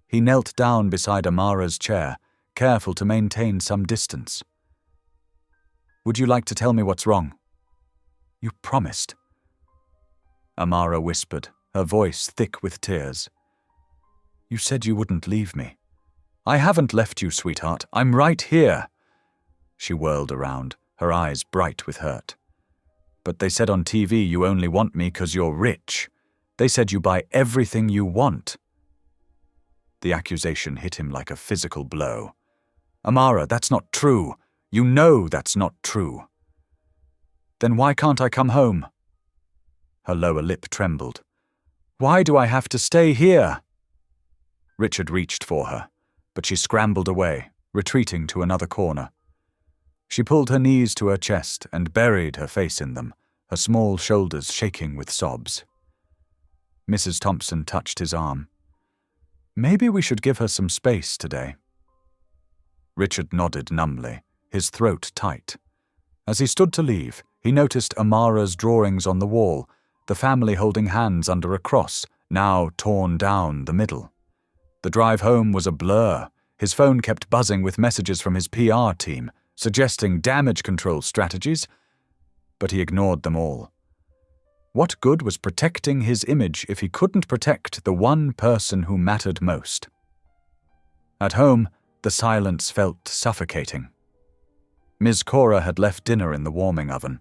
He knelt down beside Amara's chair, careful to maintain some distance. "Would you like to tell me what's wrong?" "You promised," Amara whispered, her voice thick with tears. "You said you wouldn't leave me. I haven't left you, sweetheart. I'm right here. She whirled around, her eyes bright with hurt. But they said on TV you only want me 'cause you're rich. They said you buy everything you want. The accusation hit him like a physical blow. Amara, that's not true. You know that's not true. Then why can't I come home? Her lower lip trembled. Why do I have to stay here? Richard reached for her, but she scrambled away, retreating to another corner. She pulled her knees to her chest and buried her face in them, her small shoulders shaking with sobs. Mrs. Thompson touched his arm. Maybe we should give her some space today. Richard nodded numbly, his throat tight. As he stood to leave, he noticed Amara's drawings on the wall, the family holding hands under a cross, now torn down the middle. The drive home was a blur. His phone kept buzzing with messages from his PR team, suggesting damage control strategies, but he ignored them all. What good was protecting his image if he couldn't protect the one person who mattered most? At home, the silence felt suffocating. Ms. Cora had left dinner in the warming oven,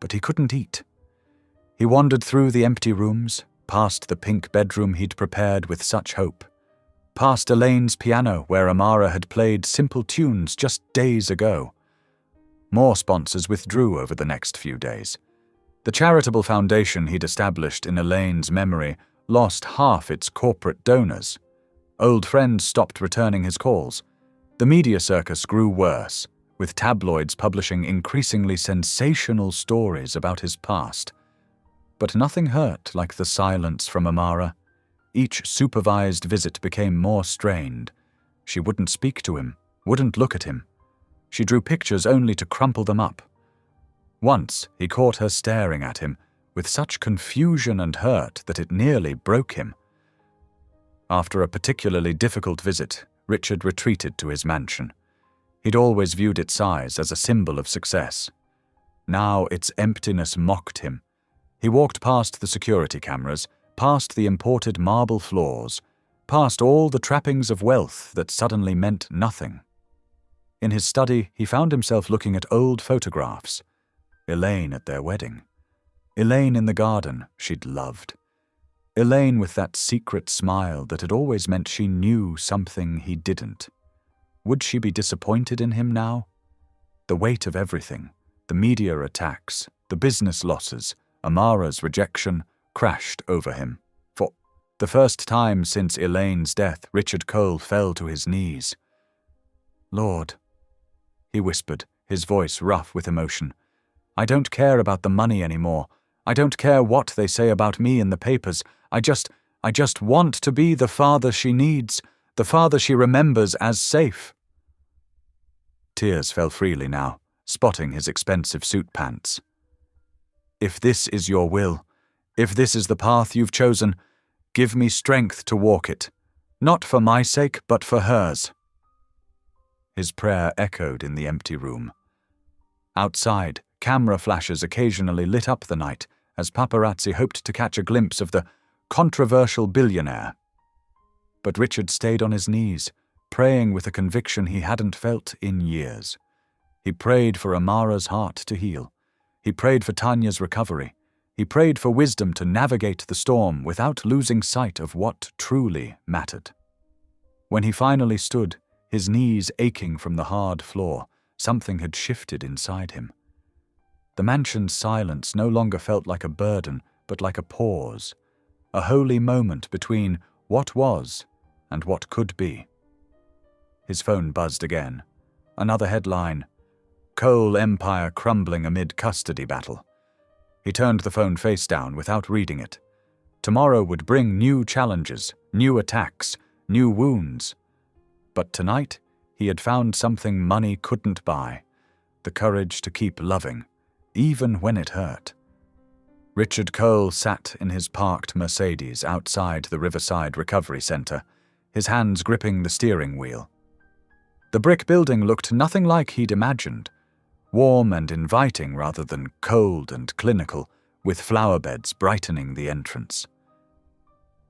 but he couldn't eat. He wandered through the empty rooms, past the pink bedroom he'd prepared with such hope, past Elaine's piano where Amara had played simple tunes just days ago. More sponsors withdrew over the next few days. The charitable foundation he'd established in Elaine's memory lost half its corporate donors. Old friends stopped returning his calls. The media circus grew worse, with tabloids publishing increasingly sensational stories about his past. But nothing hurt like the silence from Amara. Each supervised visit became more strained. She wouldn't speak to him, wouldn't look at him. She drew pictures only to crumple them up. Once he caught her staring at him, with such confusion and hurt that it nearly broke him. After a particularly difficult visit, Richard retreated to his mansion. He'd always viewed its size as a symbol of success. Now its emptiness mocked him. He walked past the security cameras, past the imported marble floors, past all the trappings of wealth that suddenly meant nothing. In his study, he found himself looking at old photographs. Elaine at their wedding. Elaine in the garden she'd loved. Elaine with that secret smile that had always meant she knew something he didn't. Would she be disappointed in him now? The weight of everything, the media attacks, the business losses, Amara's rejection, crashed over him. For the first time since Elaine's death, Richard Cole fell to his knees. Lord, he whispered, his voice rough with emotion. I don't care about the money anymore. I don't care what they say about me in the papers. I just want to be the father she needs, the father she remembers as safe. Tears fell freely now, spotting his expensive suit pants. If this is your will, if this is the path you've chosen, give me strength to walk it, not for my sake, but for hers. His prayer echoed in the empty room. Outside, camera flashes occasionally lit up the night as paparazzi hoped to catch a glimpse of the controversial billionaire. But Richard stayed on his knees, praying with a conviction he hadn't felt in years. He prayed for Amara's heart to heal. He prayed for Tanya's recovery. He prayed for wisdom to navigate the storm without losing sight of what truly mattered. When he finally stood, his knees aching from the hard floor, something had shifted inside him. The mansion's silence no longer felt like a burden, but like a pause, a holy moment between what was and what could be. His phone buzzed again. Another headline, Cole Empire crumbling amid custody battle. He turned the phone face down without reading it. Tomorrow would bring new challenges, new attacks, new wounds. But tonight, he had found something money couldn't buy, the courage to keep loving, even when it hurt. Richard Cole sat in his parked Mercedes outside the Riverside Recovery Center, his hands gripping the steering wheel. The brick building looked nothing like he'd imagined, warm and inviting rather than cold and clinical, with flower beds brightening the entrance.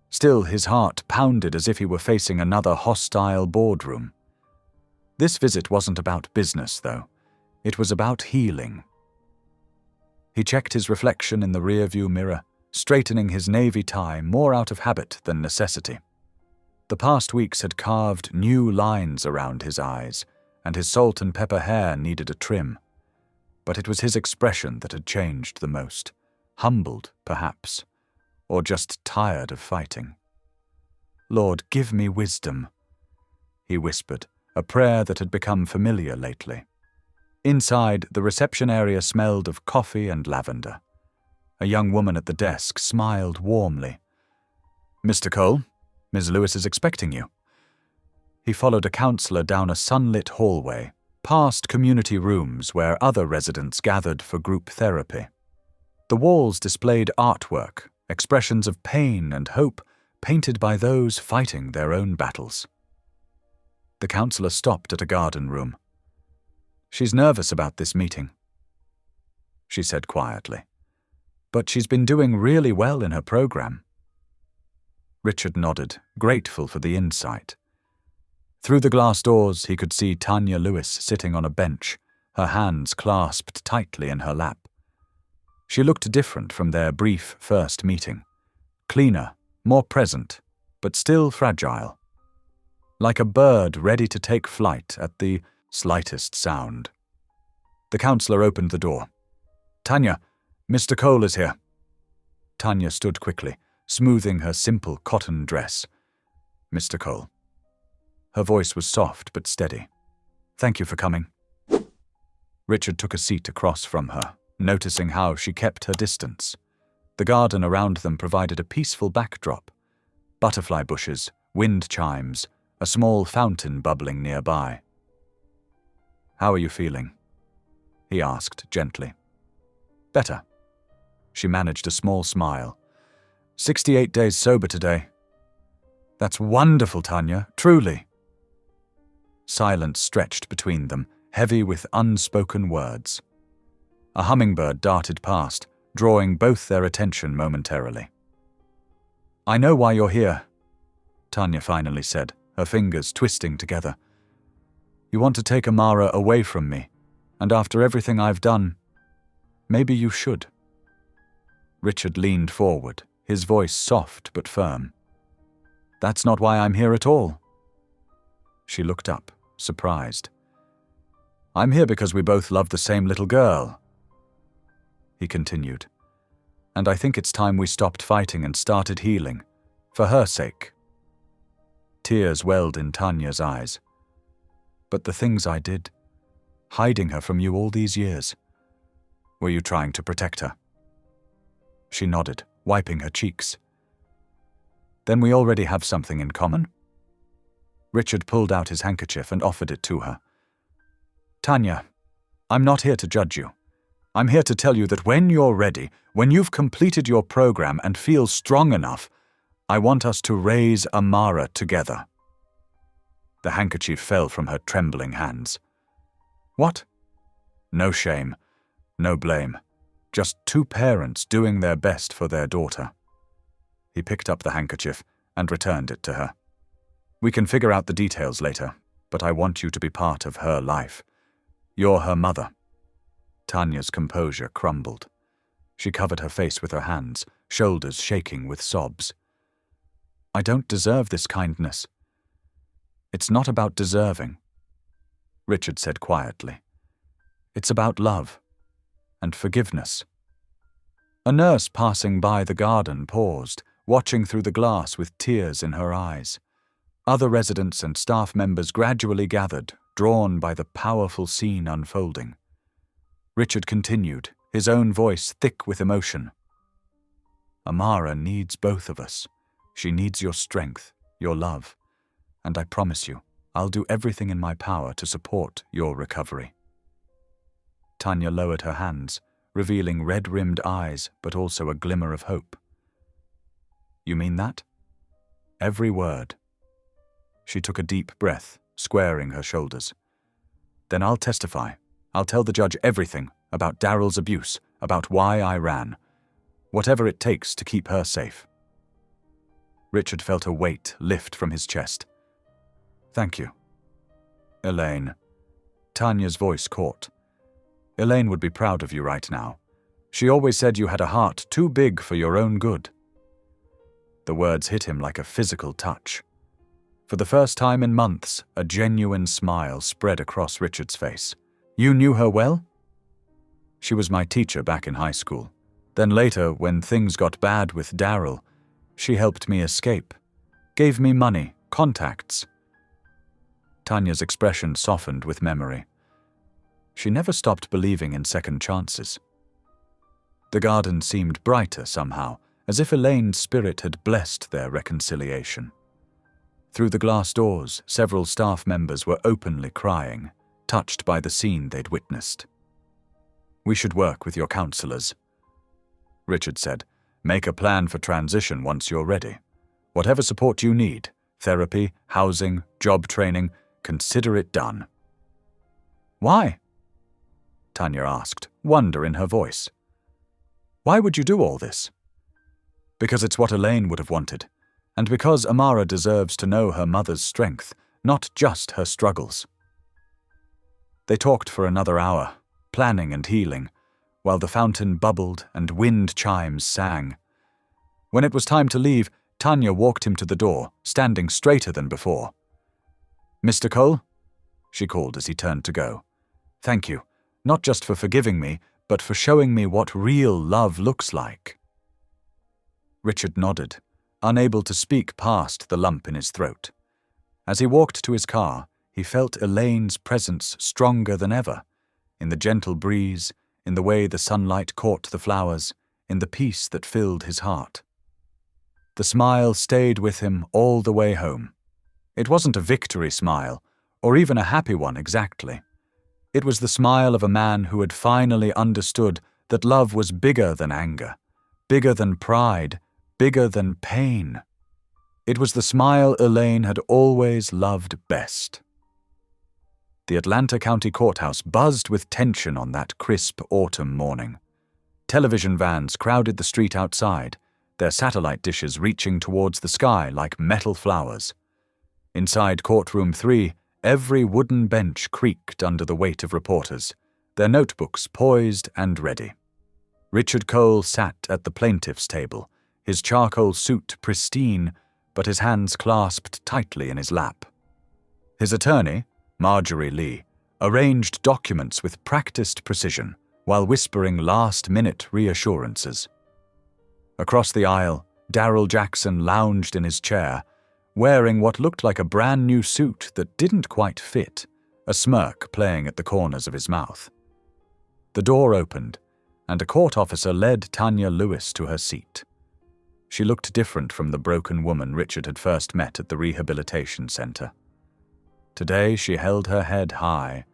Still, his heart pounded as if he were facing another hostile boardroom. This visit wasn't about business, though. It was about healing. He checked his reflection in the rearview mirror, straightening his navy tie more out of habit than necessity. The past weeks had carved new lines around his eyes, and his salt and pepper hair needed a trim. But it was his expression that had changed the most. Humbled, perhaps, or just tired of fighting. "Lord, give me wisdom," he whispered, a prayer that had become familiar lately. Inside, the reception area smelled of coffee and lavender. A young woman at the desk smiled warmly. "Mr. Cole, Ms. Lewis is expecting you." He followed a counselor down a sunlit hallway, past community rooms where other residents gathered for group therapy. The walls displayed artwork, expressions of pain and hope, painted by those fighting their own battles. The counselor stopped at a garden room. "She's nervous about this meeting," she said quietly. "But she's been doing really well in her program." Richard nodded, grateful for the insight. Through the glass doors, he could see Tanya Lewis sitting on a bench, her hands clasped tightly in her lap. She looked different from their brief first meeting. Cleaner, more present, but still fragile. Like a bird ready to take flight at the slightest sound. The counselor opened the door. "Tanya, Mr. Cole is here." Tanya stood quickly, smoothing her simple cotton dress. "Mr. Cole." Her voice was soft but steady. "Thank you for coming." Richard took a seat across from her, noticing how she kept her distance. The garden around them provided a peaceful backdrop. Butterfly bushes, wind chimes, a small fountain bubbling nearby. "How are you feeling?" he asked gently. "Better." She managed a small smile. 68 days sober today." "That's wonderful, Tanya, truly." Silence stretched between them, heavy with unspoken words. A hummingbird darted past, drawing both their attention momentarily. "I know why you're here," Tanya finally said, her fingers twisting together. "You want to take Amara away from me, and after everything I've done, maybe you should." Richard leaned forward, his voice soft but firm. "That's not why I'm here at all." She looked up, surprised. "I'm here because we both love the same little girl," he continued. "And I think it's time we stopped fighting and started healing, for her sake." Tears welled in Tanya's eyes. "But the things I did, hiding her from you all these years, were you trying to protect her?" She nodded, wiping her cheeks. "Then we already have something in common." Richard pulled out his handkerchief and offered it to her. "Tanya, I'm not here to judge you. I'm here to tell you that when you're ready, when you've completed your program and feel strong enough, I want us to raise Amara together." The handkerchief fell from her trembling hands. "What?" "No shame, no blame. Just two parents doing their best for their daughter." He picked up the handkerchief and returned it to her. "We can figure out the details later, but I want you to be part of her life. You're her mother." Tanya's composure crumbled. She covered her face with her hands, shoulders shaking with sobs. "I don't deserve this kindness." "It's not about deserving," Richard said quietly. "It's about love and forgiveness." A nurse passing by the garden paused, watching through the glass with tears in her eyes. Other residents and staff members gradually gathered, drawn by the powerful scene unfolding. Richard continued, his own voice thick with emotion. "Amara needs both of us. She needs your strength, your love, and I promise you, I'll do everything in my power to support your recovery." Tanya lowered her hands, revealing red-rimmed eyes but also a glimmer of hope. "You mean that?" "Every word." She took a deep breath, squaring her shoulders. "Then I'll testify. I'll tell the judge everything about Daryl's abuse, about why I ran. Whatever it takes to keep her safe." Richard felt a weight lift from his chest. "Thank you." Elaine. Tanya's voice caught. Elaine would be proud of you right now. She always said you had a heart too big for your own good. The words hit him like a physical touch. For the first time in months, a genuine smile spread across Richard's face. You knew her well? She was my teacher back in high school. Then later, when things got bad with Daryl, she helped me escape. Gave me money, contacts. Tanya's expression softened with memory. She never stopped believing in second chances. The garden seemed brighter somehow, as if Elaine's spirit had blessed their reconciliation. Through the glass doors, several staff members were openly crying, touched by the scene they'd witnessed. We should work with your counselors. Richard said, make a plan for transition once you're ready. Whatever support you need, therapy, housing, job training, consider it done. Why? Tanya asked, wonder in her voice. Why would you do all this? Because it's what Elaine would have wanted, and because Amara deserves to know her mother's strength, not just her struggles. They talked for another hour, planning and healing, while the fountain bubbled and wind chimes sang. When it was time to leave, Tanya walked him to the door, standing straighter than before. Mr. Cole? She called as he turned to go. Thank you, not just for forgiving me, but for showing me what real love looks like. Richard nodded, unable to speak past the lump in his throat. As he walked to his car, he felt Elaine's presence stronger than ever, in the gentle breeze, in the way the sunlight caught the flowers, in the peace that filled his heart. The smile stayed with him all the way home. It wasn't a victory smile, or even a happy one exactly. It was the smile of a man who had finally understood that love was bigger than anger, bigger than pride, bigger than pain. It was the smile Elaine had always loved best. The Atlanta County Courthouse buzzed with tension on that crisp autumn morning. Television vans crowded the street outside, their satellite dishes reaching towards the sky like metal flowers. Inside courtroom 3, every wooden bench creaked under the weight of reporters, their notebooks poised and ready. Richard Cole sat at the plaintiff's table, his charcoal suit pristine, but his hands clasped tightly in his lap. His attorney, Marjorie Lee, arranged documents with practiced precision while whispering last-minute reassurances. Across the aisle, Daryl Jackson lounged in his chair, wearing what looked like a brand-new suit that didn't quite fit, a smirk playing at the corners of his mouth. The door opened, and a court officer led Tanya Lewis to her seat. She looked different from the broken woman Richard had first met at the rehabilitation center. Today she held her head high,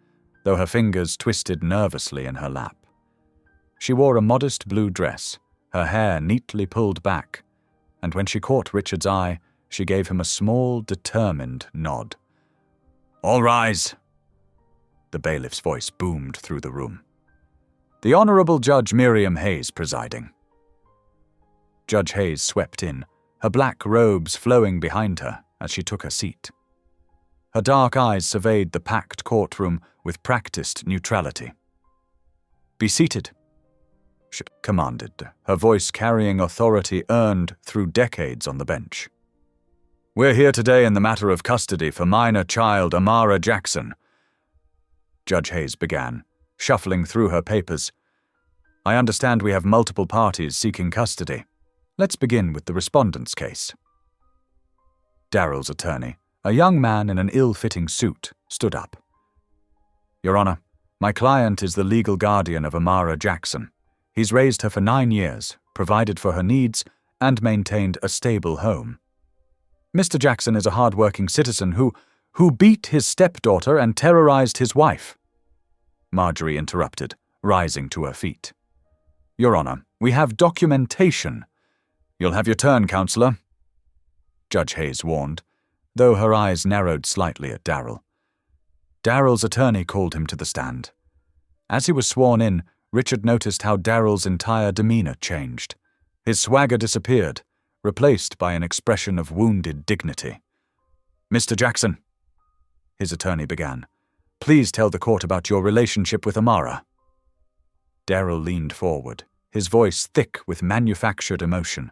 though her fingers twisted nervously in her lap. She wore a modest blue dress, her hair neatly pulled back, and when she caught Richard's eye, she gave him a small, determined nod. "All rise!" The bailiff's voice boomed through the room. "The Honorable Judge Miriam Hayes presiding." Judge Hayes swept in, her black robes flowing behind her as she took her seat. Her dark eyes surveyed the packed courtroom with practiced neutrality. "Be seated," she commanded, her voice carrying authority earned through decades on the bench. "We're here today in the matter of custody for minor child Amara Jackson," Judge Hayes began, shuffling through her papers. "I understand we have multiple parties seeking custody. Let's begin with the respondent's case." Daryl's attorney, a young man in an ill-fitting suit, stood up. "Your Honor, my client is the legal guardian of Amara Jackson. He's raised her for 9 years, provided for her needs, and maintained a stable home. Mr. Jackson is a hard-working citizen who beat his stepdaughter and terrorized his wife." Marjorie interrupted, rising to her feet. "Your Honor, we have documentation." "You'll have your turn, Counselor," Judge Hayes warned, though her eyes narrowed slightly at Daryl. Daryl's attorney called him to the stand. As he was sworn in, Richard noticed how Daryl's entire demeanor changed. His swagger disappeared, replaced by an expression of wounded dignity. "Mr. Jackson," his attorney began, Please tell the court about your relationship with Amara. Daryl leaned forward, his voice thick with manufactured emotion.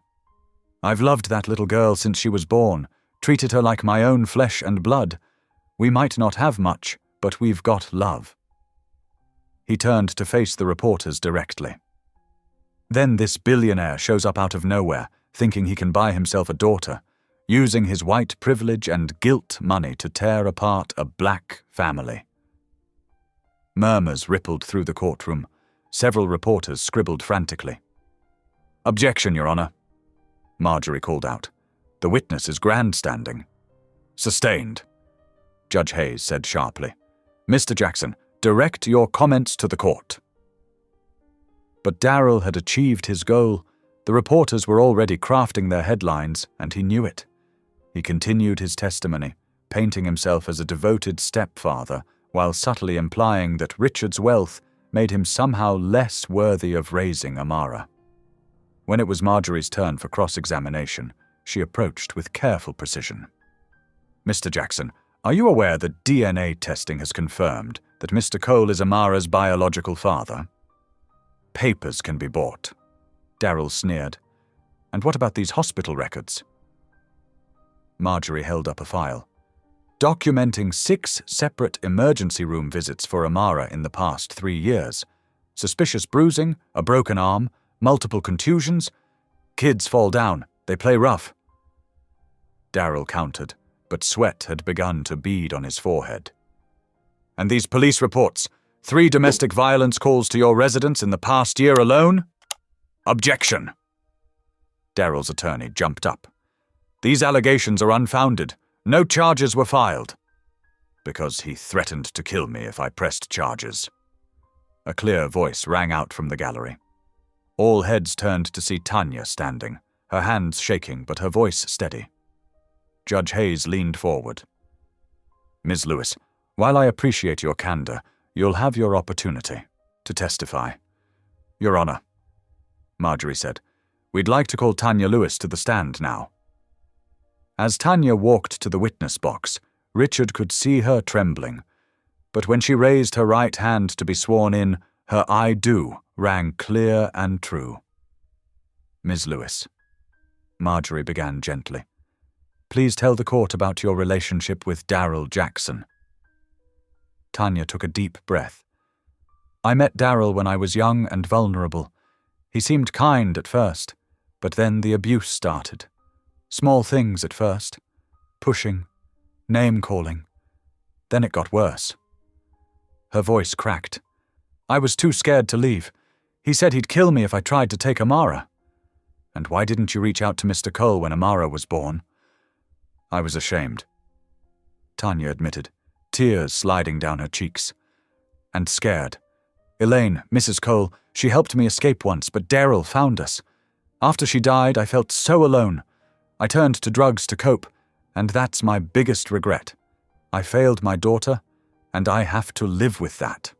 I've loved that little girl since she was born, treated her like my own flesh and blood. We might not have much, but we've got love. He turned to face the reporters directly. Then this billionaire shows up out of nowhere, thinking he can buy himself a daughter, using his white privilege and guilt money to tear apart a black family. Murmurs rippled through the courtroom. Several reporters scribbled frantically. Objection, Your Honor, Marjorie called out. The witness is grandstanding. Sustained, Judge Hayes said sharply. Mr. Jackson, direct your comments to the court. But Daryl had achieved his goal. The reporters were already crafting their headlines, and he knew it. He continued his testimony, painting himself as a devoted stepfather, while subtly implying that Richard's wealth made him somehow less worthy of raising Amara. When it was Marjorie's turn for cross-examination, she approached with careful precision. Mr. Jackson, are you aware that DNA testing has confirmed that Mr. Cole is Amara's biological father? Papers can be bought. Daryl sneered. And what about these hospital records? Marjorie held up a file. Documenting 6 separate emergency room visits for Amara in the past 3 years. Suspicious bruising, a broken arm, multiple contusions. Kids fall down, they play rough. Daryl countered, but sweat had begun to bead on his forehead. And these police reports, 3 domestic violence calls to your residence in the past year alone? Objection! Daryl's attorney jumped up. These allegations are unfounded. No charges were filed. Because he threatened to kill me if I pressed charges. A clear voice rang out from the gallery. All heads turned to see Tanya standing, her hands shaking but her voice steady. Judge Hayes leaned forward. Ms. Lewis, while I appreciate your candor, you'll have your opportunity to testify. Your Honor, Marjorie said, we'd like to call Tanya Lewis to the stand now. As Tanya walked to the witness box, Richard could see her trembling, but when she raised her right hand to be sworn in, her I do rang clear and true. Ms. Lewis, Marjorie began gently, please tell the court about your relationship with Daryl Jackson. Tanya took a deep breath. I met Daryl when I was young and vulnerable. He seemed kind at first, but then the abuse started. Small things at first. Pushing, name-calling. Then it got worse. Her voice cracked. I was too scared to leave. He said he'd kill me if I tried to take Amara. And why didn't you reach out to Mr. Cole when Amara was born? I was ashamed, Tanya admitted, tears sliding down her cheeks. And scared. Elaine, Mrs. Cole, she helped me escape once, but Daryl found us. After she died, I felt so alone. I turned to drugs to cope, and that's my biggest regret. I failed my daughter, and I have to live with that.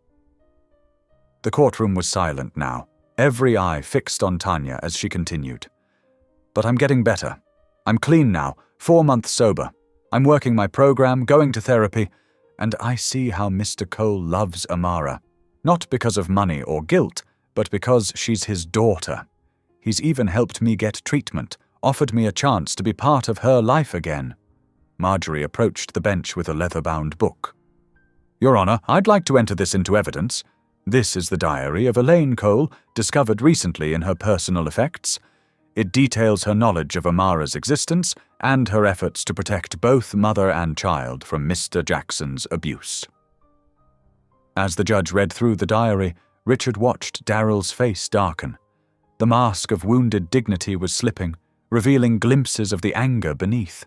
The courtroom was silent now, every eye fixed on Tanya as she continued. But I'm getting better. I'm clean now, 4 months sober. I'm working my program, going to therapy, and I see how Mr. Cole loves Amara. Not because of money or guilt, but because she's his daughter. He's even helped me get treatment, offered me a chance to be part of her life again. Marjorie approached the bench with a leather-bound book. Your Honor, I'd like to enter this into evidence. This is the diary of Elaine Cole, discovered recently in her personal effects. It details her knowledge of Amara's existence and her efforts to protect both mother and child from Mr. Jackson's abuse. As the judge read through the diary, Richard watched Daryl's face darken. The mask of wounded dignity was slipping, revealing glimpses of the anger beneath.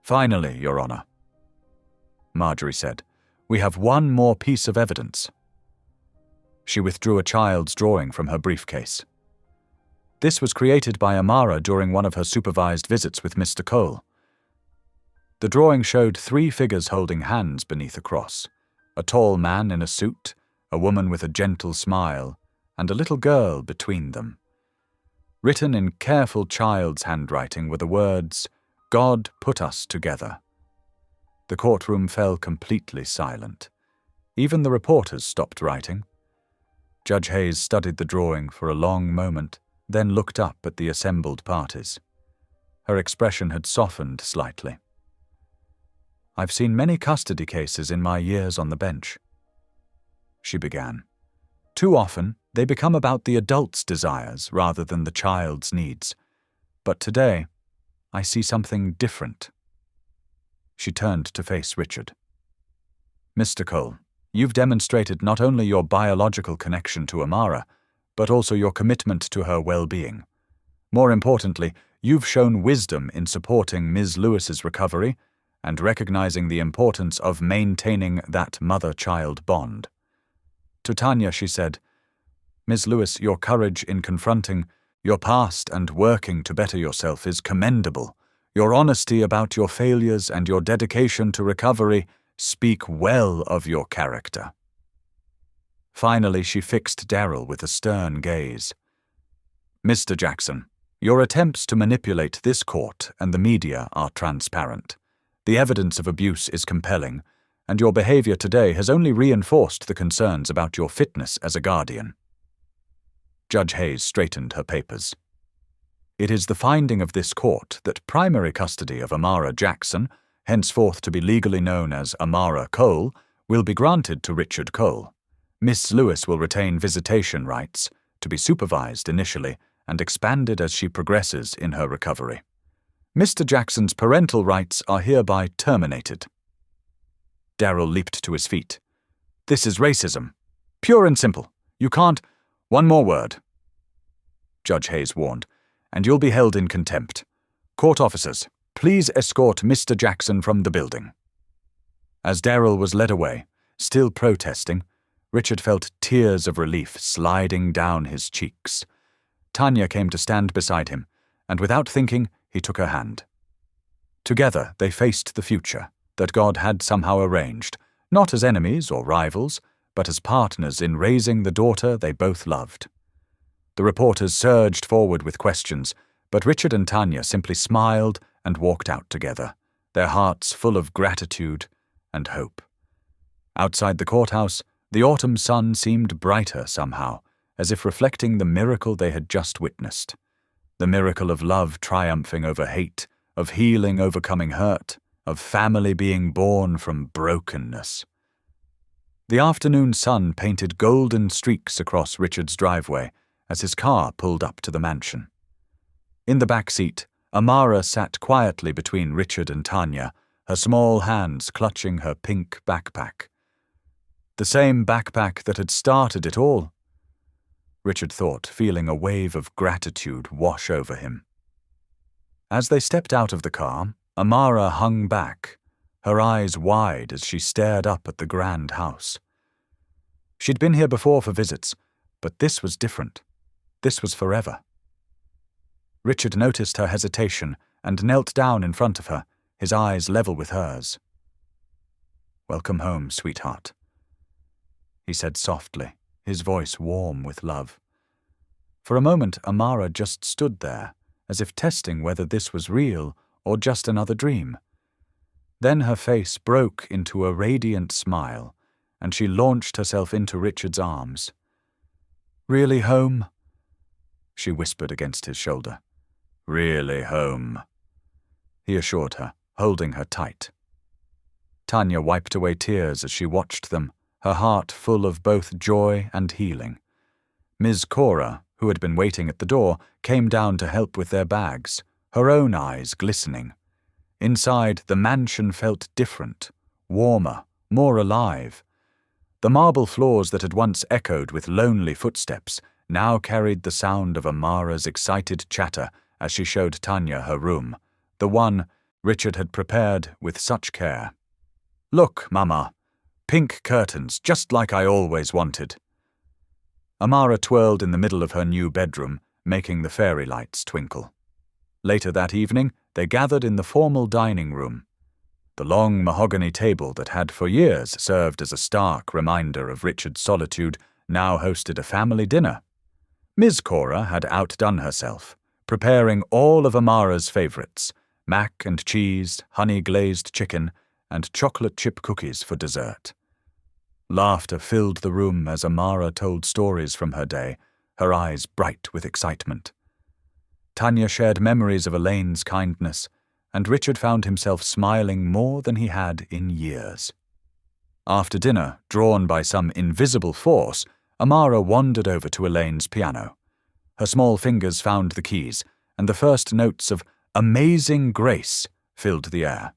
Finally, Your Honor, Marjorie said, we have one more piece of evidence. She withdrew a child's drawing from her briefcase. This was created by Amara during one of her supervised visits with Mr. Cole. The drawing showed 3 figures holding hands beneath a cross, a tall man in a suit, a woman with a gentle smile, and a little girl between them. Written in careful child's handwriting were the words, God put us together. The courtroom fell completely silent. Even the reporters stopped writing. Judge Hayes studied the drawing for a long moment, then looked up at the assembled parties. Her expression had softened slightly. "I've seen many custody cases in my years on the bench," she began. "Too often, they become about the adult's desires rather than the child's needs. But today, I see something different." She turned to face Richard. "Mr. Cole, you've demonstrated not only your biological connection to Amara, but also your commitment to her well-being. More importantly, you've shown wisdom in supporting Ms. Lewis's recovery and recognizing the importance of maintaining that mother-child bond." To Tanya, she said, "Ms. Lewis, your courage in confronting your past and working to better yourself is commendable. Your honesty about your failures and your dedication to recovery speak well of your character." Finally, she fixed Darryl with a stern gaze. "Mr. Jackson, your attempts to manipulate this court and the media are transparent. The evidence of abuse is compelling, and your behavior today has only reinforced the concerns about your fitness as a guardian." Judge Hayes straightened her papers. "It is the finding of this court that primary custody of Amara Jackson, henceforth to be legally known as Amara Cole, will be granted to Richard Cole. Miss Lewis will retain visitation rights, to be supervised initially and expanded as she progresses in her recovery. Mr. Jackson's parental rights are hereby terminated." Darryl leaped to his feet. "This is racism. Pure and simple. You can't—" "One more word," Judge Hayes warned, "and you'll be held in contempt. Court officers, please escort Mr. Jackson from the building." As Darryl was led away, still protesting, Richard felt tears of relief sliding down his cheeks. Tanya came to stand beside him, and without thinking, he took her hand. Together they faced the future that God had somehow arranged, not as enemies or rivals, but as partners in raising the daughter they both loved. The reporters surged forward with questions, but Richard and Tanya simply smiled and walked out together, their hearts full of gratitude and hope. Outside the courthouse, the autumn sun seemed brighter somehow, as if reflecting the miracle they had just witnessed. The miracle of love triumphing over hate, of healing overcoming hurt, of family being born from brokenness. The afternoon sun painted golden streaks across Richard's driveway as his car pulled up to the mansion. In the back seat, Amara sat quietly between Richard and Tanya, her small hands clutching her pink backpack. The same backpack that had started it all, Richard thought, feeling a wave of gratitude wash over him. As they stepped out of the car, Amara hung back, her eyes wide as she stared up at the grand house. She'd been here before for visits, but this was different. This was forever. Richard noticed her hesitation and knelt down in front of her, his eyes level with hers. "Welcome home, sweetheart," he said softly, his voice warm with love. For a moment, Amara just stood there, as if testing whether this was real or just another dream. Then her face broke into a radiant smile, and she launched herself into Richard's arms. "Really home?" she whispered against his shoulder. "Really home," he assured her, holding her tight. Tanya wiped away tears as she watched them, her heart full of both joy and healing. Ms. Cora, who had been waiting at the door, came down to help with their bags, her own eyes glistening. Inside, the mansion felt different, warmer, more alive. The marble floors that had once echoed with lonely footsteps now carried the sound of Amara's excited chatter as she showed Tanya her room, the one Richard had prepared with such care. "Look, Mama, pink curtains, just like I always wanted." Amara twirled in the middle of her new bedroom, making the fairy lights twinkle. Later that evening, they gathered in the formal dining room. The long mahogany table that had for years served as a stark reminder of Richard's solitude now hosted a family dinner. Ms. Cora had outdone herself, preparing all of Amara's favorites, mac and cheese, honey-glazed chicken, and chocolate chip cookies for dessert. Laughter filled the room as Amara told stories from her day, her eyes bright with excitement. Tanya shared memories of Elaine's kindness, and Richard found himself smiling more than he had in years. After dinner, drawn by some invisible force, Amara wandered over to Elaine's piano. Her small fingers found the keys, and the first notes of "Amazing Grace" filled the air.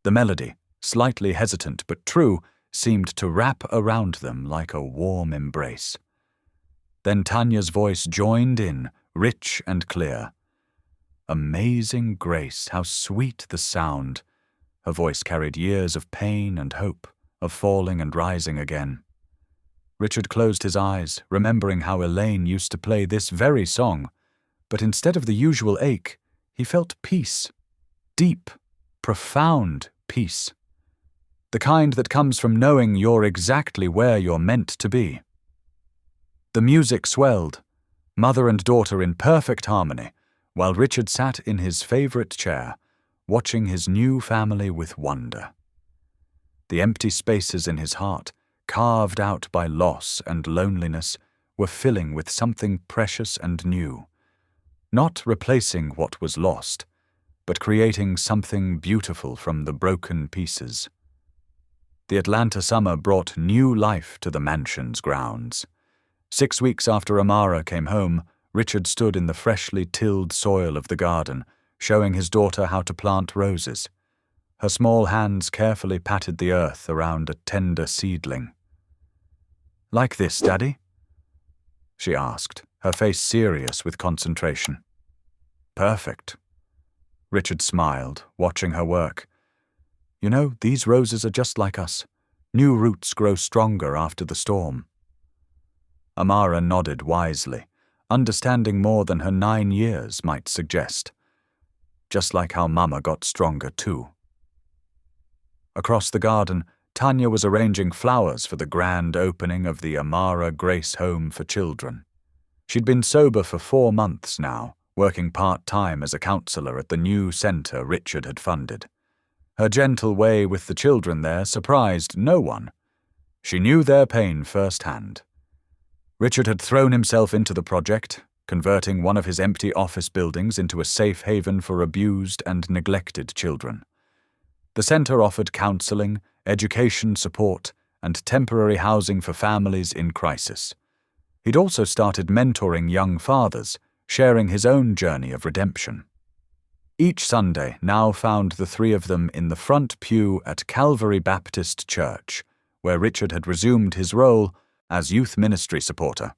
The melody, slightly hesitant but true, seemed to wrap around them like a warm embrace. Then Tanya's voice joined in, rich and clear. Amazing grace, how sweet the sound. Her voice carried years of pain and hope, of falling and rising again. Richard closed his eyes, remembering how Elaine used to play this very song, but instead of the usual ache, he felt peace. Deep, profound peace. The kind that comes from knowing you're exactly where you're meant to be. The music swelled, mother and daughter in perfect harmony, while Richard sat in his favorite chair, watching his new family with wonder. The empty spaces in his heart, carved out by loss and loneliness, were filling with something precious and new, not replacing what was lost, but creating something beautiful from the broken pieces. The Atlanta summer brought new life to the mansion's grounds. 6 weeks after Amara came home, Richard stood in the freshly tilled soil of the garden, showing his daughter how to plant roses. Her small hands carefully patted the earth around a tender seedling. "Like this, Daddy?" she asked, her face serious with concentration. "Perfect." Richard smiled, watching her work. "You know, these roses are just like us. New roots grow stronger after the storm." Amara nodded wisely, understanding more than her 9 years might suggest. Just like how Mama got stronger too. Across the garden, Tanya was arranging flowers for the grand opening of the Amara Grace Home for Children. She'd been sober for 4 months now, working part-time as a counselor at the new center Richard had funded. Her gentle way with the children there surprised no one. She knew their pain firsthand. Richard had thrown himself into the project, converting one of his empty office buildings into a safe haven for abused and neglected children. The center offered counseling, education support, and temporary housing for families in crisis. He'd also started mentoring young fathers, sharing his own journey of redemption. Each Sunday now found the 3 of them in the front pew at Calvary Baptist Church, where Richard had resumed his role as youth ministry supporter.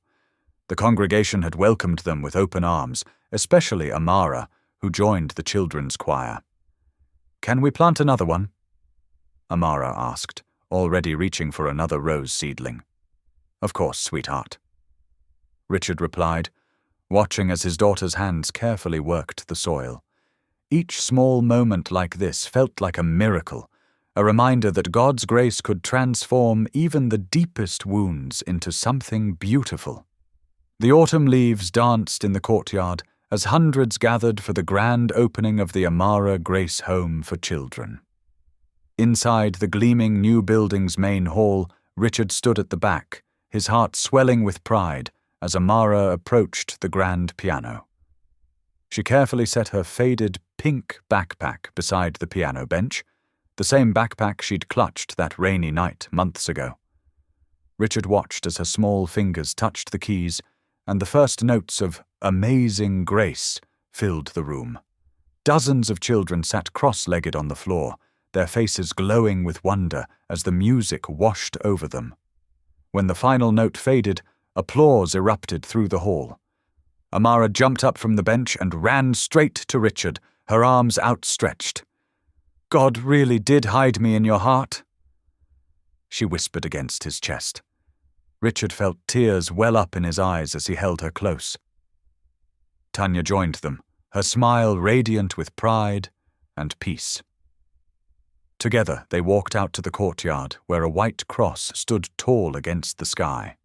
The congregation had welcomed them with open arms, especially Amara, who joined the children's choir. "Can we plant another one?" Amara asked, already reaching for another rose seedling. "Of course, sweetheart," Richard replied, watching as his daughter's hands carefully worked the soil. Each small moment like this felt like a miracle, a reminder that God's grace could transform even the deepest wounds into something beautiful. The autumn leaves danced in the courtyard as hundreds gathered for the grand opening of the Amara Grace Home for Children. Inside the gleaming new building's main hall, Richard stood at the back, his heart swelling with pride as Amara approached the grand piano. She carefully set her faded pink backpack beside the piano bench, the same backpack she'd clutched that rainy night months ago. Richard watched as her small fingers touched the keys, and the first notes of "Amazing Grace" filled the room. Dozens of children sat cross-legged on the floor, their faces glowing with wonder as the music washed over them. When the final note faded, applause erupted through the hall. Amara jumped up from the bench and ran straight to Richard, her arms outstretched. "God really did hide me in your heart," she whispered against his chest. Richard felt tears well up in his eyes as he held her close. Tanya joined them, her smile radiant with pride and peace. Together they walked out to the courtyard where a white cross stood tall against the sky.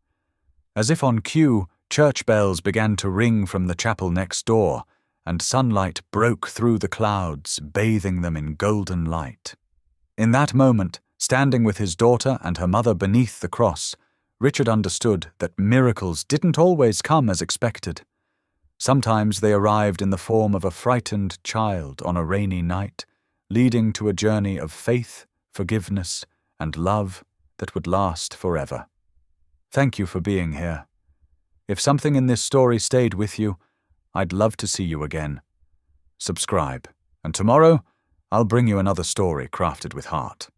As if on cue, church bells began to ring from the chapel next door, and sunlight broke through the clouds, bathing them in golden light. In that moment, Standing with his daughter and her mother beneath the cross, Richard understood that miracles didn't always come as expected. Sometimes they arrived in the form of a frightened child on a rainy night, leading to a journey of faith, forgiveness, and love that would last forever. Thank you for being here. If something in this story stayed with you, I'd love to see you again. Subscribe, and tomorrow I'll bring you another story crafted with heart.